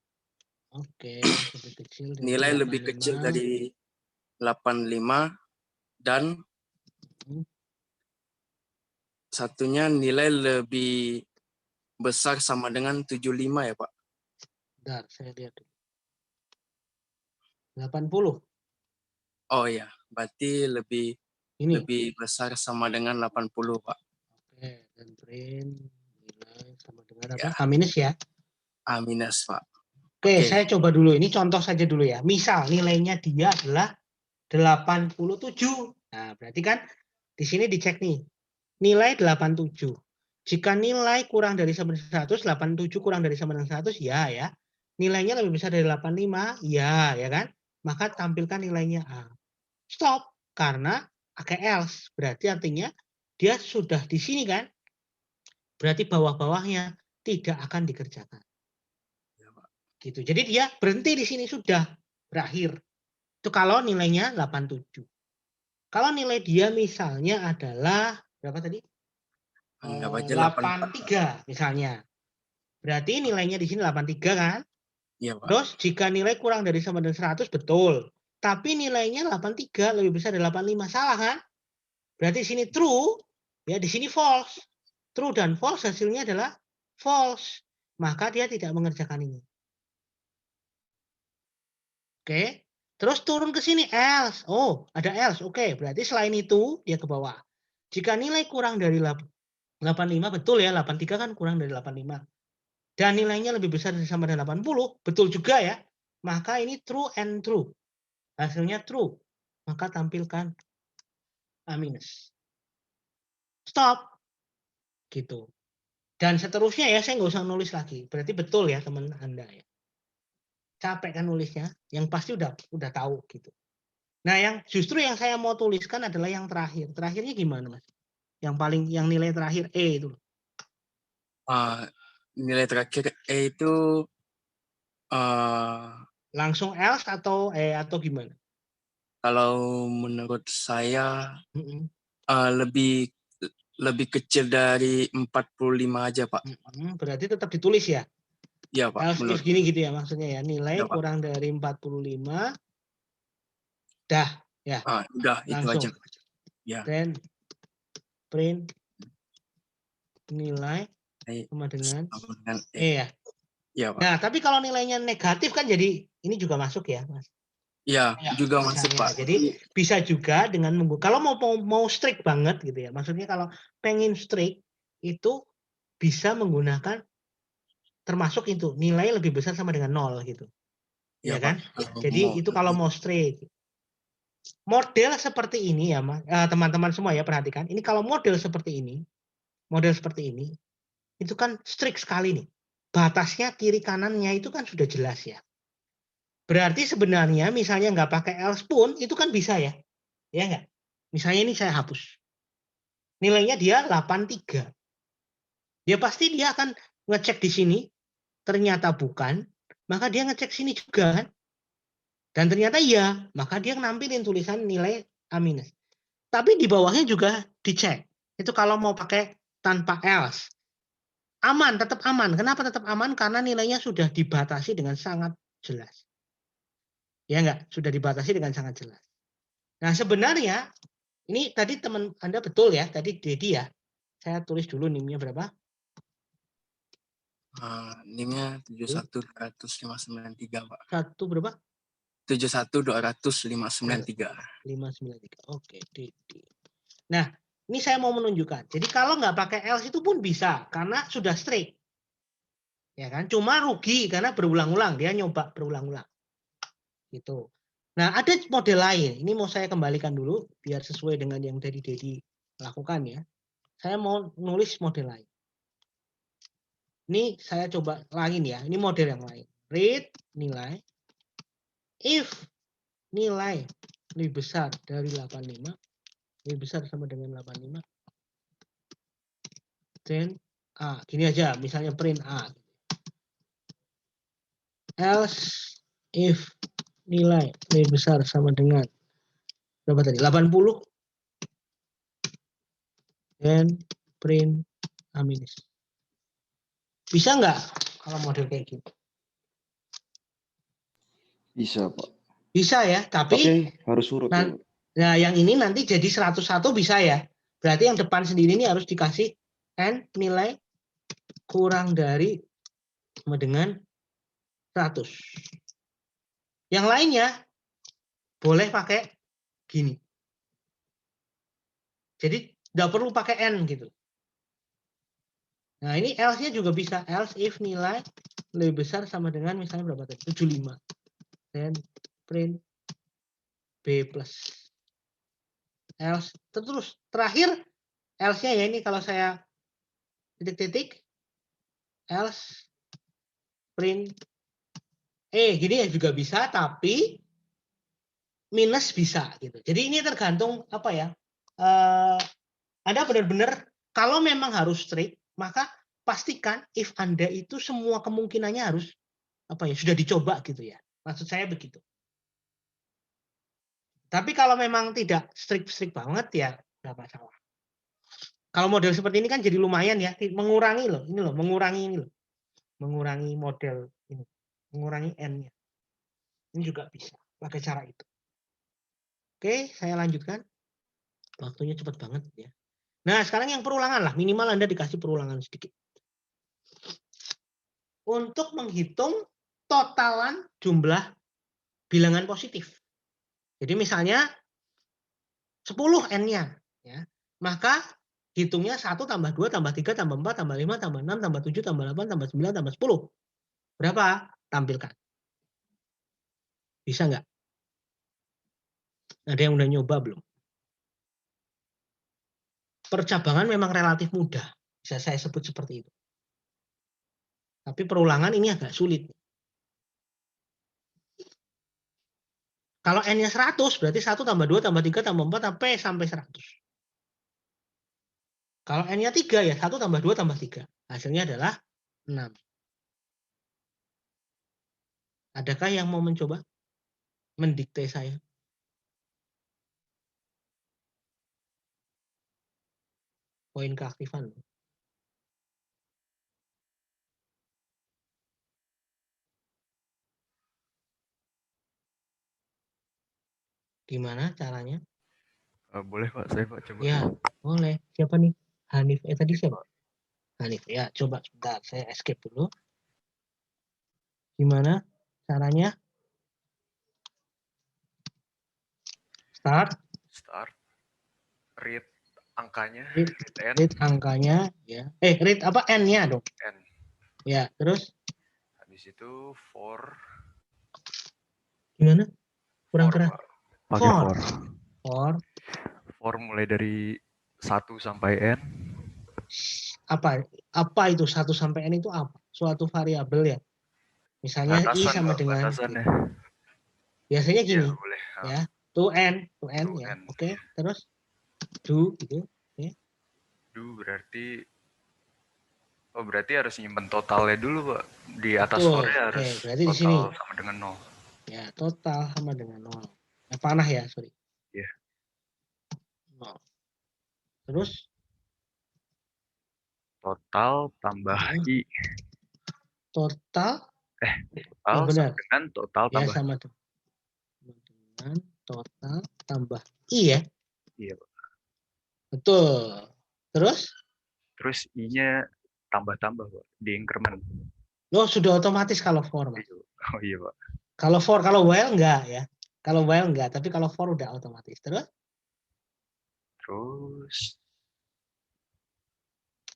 Oke, lebih kecil dari nilai lebih kecil dari 85 dan satunya nilai lebih besar sama dengan 75 ya, Pak. Bentar, saya lihat. 80. Oh ya, berarti lebih besar sama dengan 80, Pak. Oke, dan print nilai sama dengan apa? A minus ya? A minus, Pak. Oke, saya coba dulu. Ini contoh saja dulu ya. Misal nilainya dia adalah 87. Nah, berarti kan di sini dicek nih. Nilai 87. Jika nilai kurang dari sama dengan 100, 87 kurang dari sama dengan 100, ya. Nilainya lebih besar dari 85, ya kan? Maka tampilkan nilainya A. Stop, karena pakai else. Berarti artinya dia sudah di sini kan? Berarti bawah-bawahnya tidak akan dikerjakan. Gitu. Jadi dia berhenti di sini, sudah berakhir. Itu kalau nilainya 87. Kalau nilai dia misalnya adalah berapa tadi? 83 misalnya. Berarti nilainya di sini 83 kan? Iya, Pak. Terus jika nilai kurang dari sama dengan 100 betul. Tapi nilainya 83 lebih besar dari 85, salah kan? Berarti di sini true, ya di sini false. True dan false hasilnya adalah false. Maka dia tidak mengerjakan ini. Oke, terus turun ke sini else. Oh, ada else. Oke, berarti selain itu dia ke bawah. Jika nilai kurang dari 85, betul ya, 83 kan kurang dari 85. Dan nilainya lebih besar dari sama dengan 80, betul juga ya. Maka ini true and true. Hasilnya true. Maka tampilkan A minus. Stop. Gitu. Dan seterusnya ya, saya nggak usah nulis lagi. Berarti betul ya teman Anda ya. Capek kan nulisnya, yang pasti udah tahu gitu. Nah, yang justru yang saya mau tuliskan adalah yang terakhir. Terakhirnya gimana, Mas? Yang nilai terakhir E itu. Nilai terakhir E itu langsung else atau atau gimana? Kalau menurut saya lebih kecil dari 45 aja, Pak. Berarti tetap ditulis ya? Iya, Pak. Else if gini gitu ya maksudnya ya. Nilai ya, kurang dari 45. Dah, ya. Udah, langsung. itu aja. Ya. Then print nilai sama dengan E ya. Iya, Pak. Nah, tapi kalau nilainya negatif kan jadi ini juga masuk ya, Mas. Iya, juga masuk, Misalnya. Pak. Jadi bisa juga dengan kalau mau strict banget gitu ya. Maksudnya kalau pengen strict itu bisa menggunakan termasuk itu nilai lebih besar sama dengan 0 gitu. Iya, Ya kan? Pak. Jadi itu kalau mau strict. Model seperti ini ya, Mas. Teman-teman semua ya perhatikan. Ini kalau model seperti ini itu kan strict sekali nih. Batasnya kiri kanannya itu kan sudah jelas ya. Berarti sebenarnya misalnya nggak pakai else pun itu kan bisa ya. Ya nggak? Misalnya ini saya hapus. Nilainya dia 83. Ya pasti dia akan ngecek di sini. Ternyata bukan. Maka dia ngecek sini juga kan. Dan ternyata iya. Maka dia nampilin tulisan nilai A-. Tapi di bawahnya juga dicek. Itu kalau mau pakai tanpa else. Aman, tetap aman. Kenapa tetap aman? Karena nilainya sudah dibatasi dengan sangat jelas. Ya enggak? Sudah dibatasi dengan sangat jelas. Nah sebenarnya, ini tadi teman Anda betul ya, tadi Dedi ya. Saya tulis dulu NIM-nya berapa? NIM-nya 71293, Pak. Satu berapa? 71293. 593. Oke, Dedi. Nah, ini saya mau menunjukkan. Jadi kalau nggak pakai else itu pun bisa, karena sudah strict. Ya kan? Cuma rugi karena berulang-ulang. Dia nyoba berulang-ulang. Gitu. Nah, ada model lain. Ini mau saya kembalikan dulu biar sesuai dengan yang tadi Dedi lakukan ya. Saya mau nulis model lain. Ini saya coba lain ya. Ini model yang lain. Read nilai. If nilai lebih besar dari 85, lebih besar sama dengan 85, then A. Gini aja, misalnya print A. Else if nilai lebih besar sama dengan berapa tadi? 80, then print A-. Bisa nggak kalau model kayak gitu? Bisa, Pak. Bisa ya, tapi harus urut. Nah, yang ini nanti jadi 101 bisa ya. Berarti yang depan sendiri ini harus dikasih N nilai kurang dari sama dengan 100. Yang lainnya boleh pakai gini. Jadi nggak perlu pakai N gitu. Nah, ini else-nya juga bisa. Else if nilai lebih besar sama dengan misalnya berapa tadi? 75. Then print B plus. Else. Terus terakhir else-nya ya ini kalau saya titik-titik. Else print gini ya juga bisa, tapi minus bisa gitu. Jadi ini tergantung apa ya. Anda benar-benar kalau memang harus strict, maka pastikan if Anda itu semua kemungkinannya harus apa ya sudah dicoba gitu ya. Maksud saya begitu. Tapi kalau memang tidak strict banget ya nggak masalah. Kalau model seperti ini kan jadi lumayan ya, mengurangi loh, ini loh, mengurangi ini loh, mengurangi model ini, mengurangi N-nya. Ini juga bisa pakai cara itu. Oke, saya lanjutkan. Waktunya cepat banget ya. Nah, sekarang yang perulangan lah, minimal Anda dikasih perulangan sedikit. Untuk menghitung totalan jumlah bilangan positif. Jadi misalnya 10 N-nya, ya, maka hitungnya 1 tambah 2 tambah 3 tambah 4 tambah 5 tambah 6 tambah 7 tambah 8 tambah 9 tambah 10. Berapa? Tampilkan. Bisa nggak? Ada yang udah nyoba belum? Percabangan memang relatif mudah. Bisa saya sebut seperti itu. Tapi perulangan ini agak sulit. Kalau N-nya 100, berarti 1 tambah 2 tambah 3 tambah 4 sampai 100. Kalau N-nya 3 ya 1 tambah 2 tambah 3. Hasilnya adalah 6. Adakah yang mau mencoba mendikte saya? Poin keaktifan. Gimana caranya? Boleh Pak, saya Pak coba. Ya, boleh. Siapa nih? Hanif. Tadi siapa? Hanif. Ya, coba sebentar. Saya escape dulu. Gimana caranya? Start. Read angkanya. Read angkanya, ya. Read apa? N-nya dong. N. Ya, terus? Habis itu for. Gimana? Kurang keras. For mulai dari 1 sampai N. Apa itu 1 sampai N itu apa? Suatu variabel ya. Misalnya I sama dengan biasanya gini. Ya, to N ya. Oke, terus do gitu. Ya. Do berarti harus nyimpen totalnya dulu, Pak. Di atas for-nya harus berarti total di sini sama dengan 0. Ya, total sama dengan 0. Panah ya, sorry. Iya. 0. Terus total tambah I. Total sama dengan total tambah sama dengan total tambah I ya. Iya, Pak. Betul. Terus I-nya tambah-tambah, Pak, di increment. Sudah otomatis kalau for, Mas. Oh iya, Pak. Kalau for, kalau while enggak ya. Kalau while enggak, tapi kalau for udah otomatis. Terus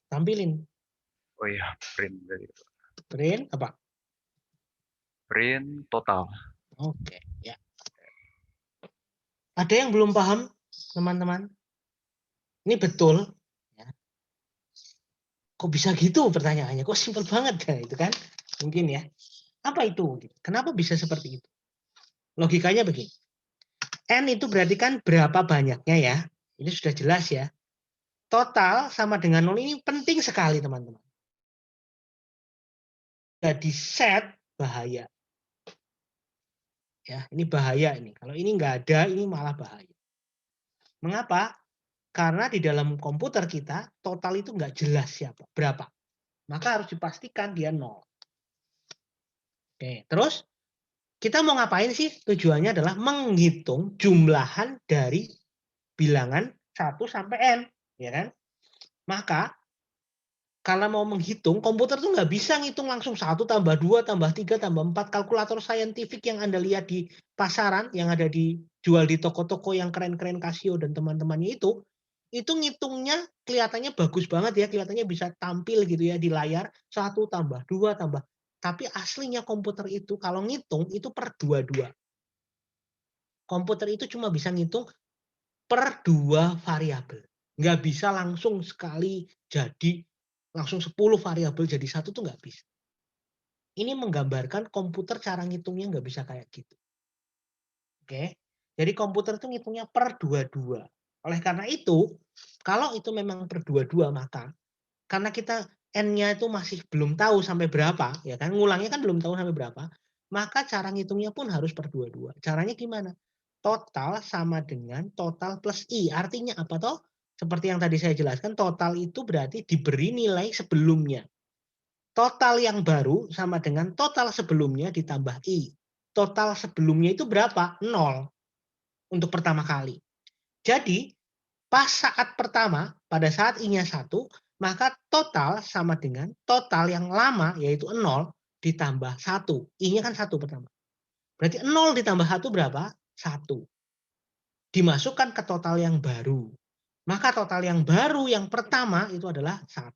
tampilin. Oh iya, print dari itu. Print apa? Print total. Oke, ya. Ada yang belum paham, teman-teman? Ini betul. Ya. Kok bisa gitu pertanyaannya? Kok simpel banget kan itu kan? Mungkin ya. Apa itu? Kenapa bisa seperti itu? Logikanya begini. N itu berarti kan berapa banyaknya ya? Ini sudah jelas ya. Total sama dengan 0 ini penting sekali, teman-teman. Jadi set bahaya. Ya, ini bahaya ini. Kalau ini nggak ada, ini malah bahaya. Mengapa? Karena di dalam komputer kita total itu nggak jelas berapa. Maka harus dipastikan dia 0. Oke, terus kita mau ngapain sih? Tujuannya adalah menghitung jumlahan dari bilangan 1 sampai N, ya kan? Maka kalau mau menghitung, komputer tuh nggak bisa ngitung langsung 1 tambah 2 tambah 3 tambah 4. Kalkulator saintifik yang Anda lihat di pasaran, yang ada dijual di toko-toko yang keren-keren Casio dan teman-temannya itu ngitungnya kelihatannya bagus banget ya, kelihatannya bisa tampil gitu ya di layar, 1 tambah 2 tambah. Tapi aslinya komputer itu kalau ngitung itu per 22. Komputer itu cuma bisa ngitung per 2 variabel. Nggak bisa langsung sekali jadi langsung 10 variabel jadi 1 tuh nggak bisa. Ini menggambarkan komputer cara ngitungnya nggak bisa kayak gitu. Oke. Jadi komputer itu ngitungnya per 22. Oleh karena itu, kalau itu memang per 22 maka karena kita N-nya itu masih belum tahu sampai berapa, ya kan? Ngulangnya kan belum tahu sampai berapa, maka cara ngitungnya pun harus per 22. Caranya gimana? Total sama dengan total plus I. Artinya apa toh? Seperti yang tadi saya jelaskan, total itu berarti diberi nilai sebelumnya. Total yang baru sama dengan total sebelumnya ditambah I. Total sebelumnya itu berapa? 0 untuk pertama kali. Jadi, pas saat pertama, pada saat I-nya 1, maka total sama dengan total yang lama, yaitu 0, ditambah 1. I-nya kan 1 pertama. Berarti 0 ditambah 1 berapa? 1. Dimasukkan ke total yang baru. Maka total yang baru yang pertama itu adalah 1.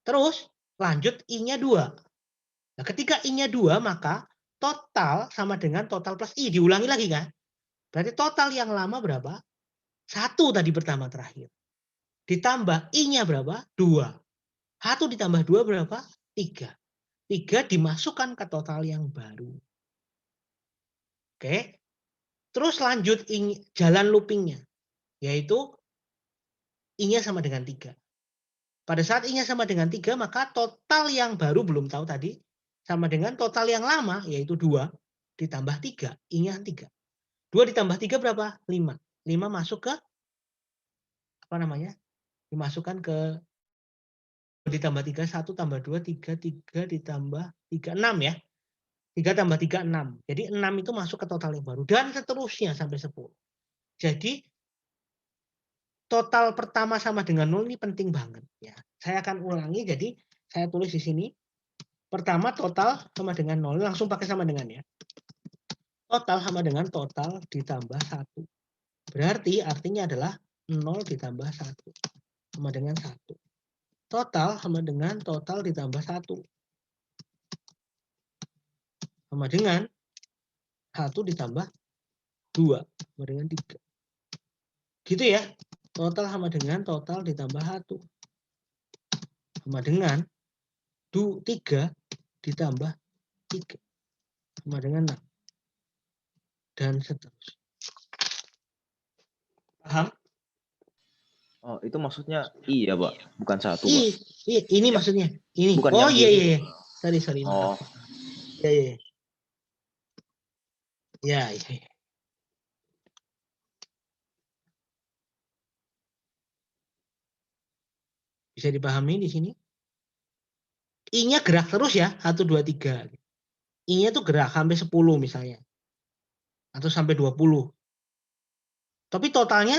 Terus lanjut I-nya 2. Nah, ketika I-nya 2 maka total sama dengan total plus I. Diulangi lagi kan? Berarti total yang lama berapa? 1 tadi pertama terakhir. Ditambah I-nya berapa? 2. 1 ditambah 2 berapa? 3. 3 dimasukkan ke total yang baru. Oke. Terus lanjut jalan loopingnya. Yaitu I-nya sama dengan 3. Pada saat I-nya sama dengan 3, maka total yang baru belum tahu tadi sama dengan total yang lama, yaitu 2, ditambah 3. I-nya 3. 2 ditambah 3 berapa? 5. 5 masuk ke, dimasukkan ke, ditambah 3, 1 tambah 2, 3, 3 ditambah 3, 6 ya. 3 tambah 3, 6. Jadi 6 itu masuk ke total yang baru. Dan seterusnya sampai 10. Jadi total pertama sama dengan 0 ini penting banget. Ya. Saya akan ulangi, jadi saya tulis di sini. Pertama total sama dengan 0. Langsung pakai sama dengan ya. Total sama dengan total ditambah 1. Berarti artinya adalah 0 ditambah 1. Sama dengan 1. Total sama dengan total ditambah 1. Sama dengan 1 ditambah 2. Sama dengan 3. Gitu ya. Total sama dengan total ditambah 1. Sama dengan 3 ditambah 3. Sama dengan 6. Dan seterusnya. Paham? Oh, itu maksudnya I ya, Pak? Bukan 1, Pak? Ini maksudnya. Ini. Bukan oh yang iya. Sorry. Oh. Iya. Ya. Bisa dipahami di sini? I-nya gerak terus ya, 1, 2, 3. I-nya tuh gerak sampai 10 misalnya. Atau sampai 20. Tapi totalnya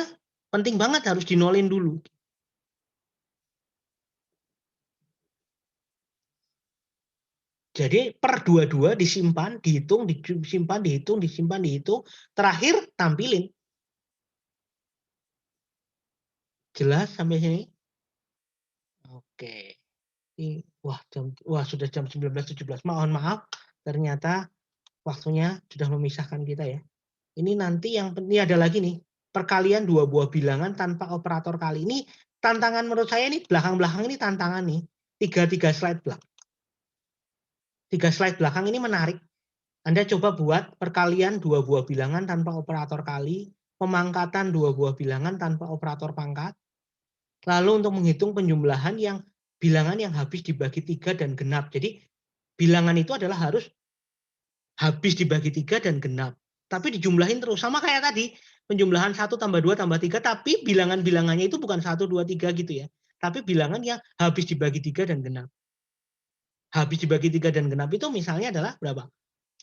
penting banget harus dinolin dulu. Jadi per 22 disimpan, dihitung, disimpan, dihitung, disimpan, dihitung. Terakhir tampilin. Jelas sampai sini? Oke. Wah, sudah jam 19.17. Mohon maaf, ternyata waktunya sudah memisahkan kita ya. Ini nanti ini ada lagi nih, perkalian 2 buah bilangan tanpa operator kali. Ini tantangan menurut saya nih, belakang-belakang ini tantangan nih. 3 slide belakang. 3 slide belakang ini menarik. Anda coba buat perkalian 2 buah bilangan tanpa operator kali, pemangkatan 2 buah bilangan tanpa operator pangkat, lalu untuk menghitung penjumlahan yang bilangan yang habis dibagi 3 dan genap. Jadi bilangan itu adalah harus habis dibagi 3 dan genap. Tapi dijumlahin terus. Sama kayak tadi, penjumlahan 1 tambah 2 tambah 3, tapi bilangan-bilangannya itu bukan 1, 2, 3 gitu ya. Tapi bilangan yang habis dibagi 3 dan genap. Habis dibagi 3 dan genap itu misalnya adalah berapa?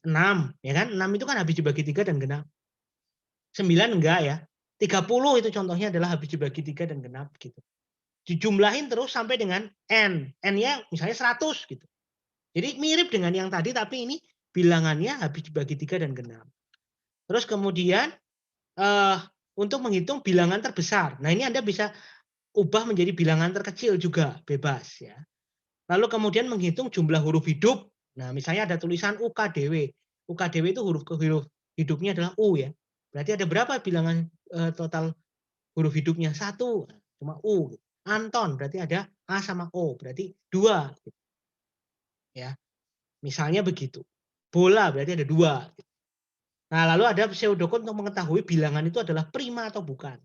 6, ya kan? 6 itu kan habis dibagi 3 dan genap. 9 enggak ya. 30 itu contohnya adalah habis dibagi 3 dan genap gitu. Dijumlahin terus sampai dengan N. N-nya misalnya 100 gitu. Jadi mirip dengan yang tadi, tapi ini bilangannya habis dibagi 3 dan genap. Terus kemudian untuk menghitung bilangan terbesar. Nah ini Anda bisa ubah menjadi bilangan terkecil juga, bebas ya. Lalu kemudian menghitung jumlah huruf hidup. Nah misalnya ada tulisan UKDW. UKDW itu huruf hidupnya adalah U ya. Berarti ada berapa bilangan total huruf hidupnya? 1, cuma U. Anton berarti ada A sama O, berarti 2. Ya, misalnya begitu. Bola berarti ada 2. Nah, lalu ada pseudocode untuk mengetahui bilangan itu adalah prima atau bukan.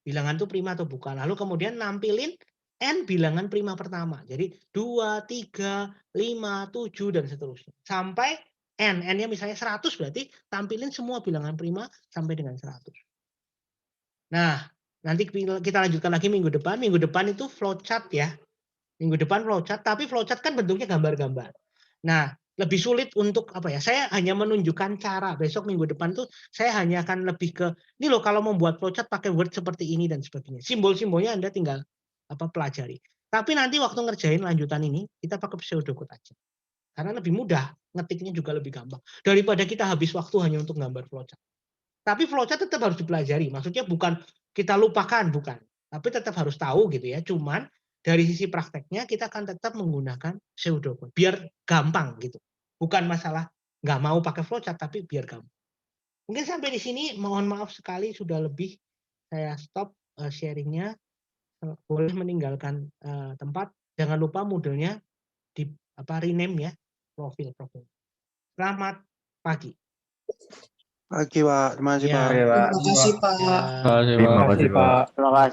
Bilangan itu prima atau bukan. Lalu kemudian nampilin N bilangan prima pertama. Jadi 2, 3, 5, 7, dan seterusnya. Sampai N. N-nya misalnya 100 berarti tampilin semua bilangan prima sampai dengan 100. Nah, nanti kita lanjutkan lagi minggu depan. Minggu depan itu flowchart ya. Minggu depan flowchart, tapi flowchart kan bentuknya gambar-gambar. Nah, lebih sulit untuk apa ya? Saya hanya menunjukkan cara. Besok minggu depan tuh saya hanya akan lebih ke ini loh, kalau membuat flowchart pakai Word seperti ini dan sebagainya. Simbol-simbolnya Anda tinggal pelajari. Tapi nanti waktu ngerjain lanjutan ini kita pakai pseudocode aja. Karena lebih mudah, ngetiknya juga lebih gampang daripada kita habis waktu hanya untuk gambar flowchart. Tapi flowchart tetap harus dipelajari. Maksudnya bukan kita lupakan, bukan. Tapi tetap harus tahu gitu ya. Cuman dari sisi prakteknya kita akan tetap menggunakan pseudocode biar gampang gitu. Bukan masalah nggak mau pakai flowchart, tapi biar gampang. Mungkin sampai di sini. Mohon maaf sekali sudah lebih. Saya stop sharingnya. Boleh meninggalkan tempat. Jangan lupa Moodle-nya di rename ya, profil. Selamat pagi. Pagi Pak, terima kasih Pak. Terima kasih Pak. Terima kasih Pak. Terima kasih.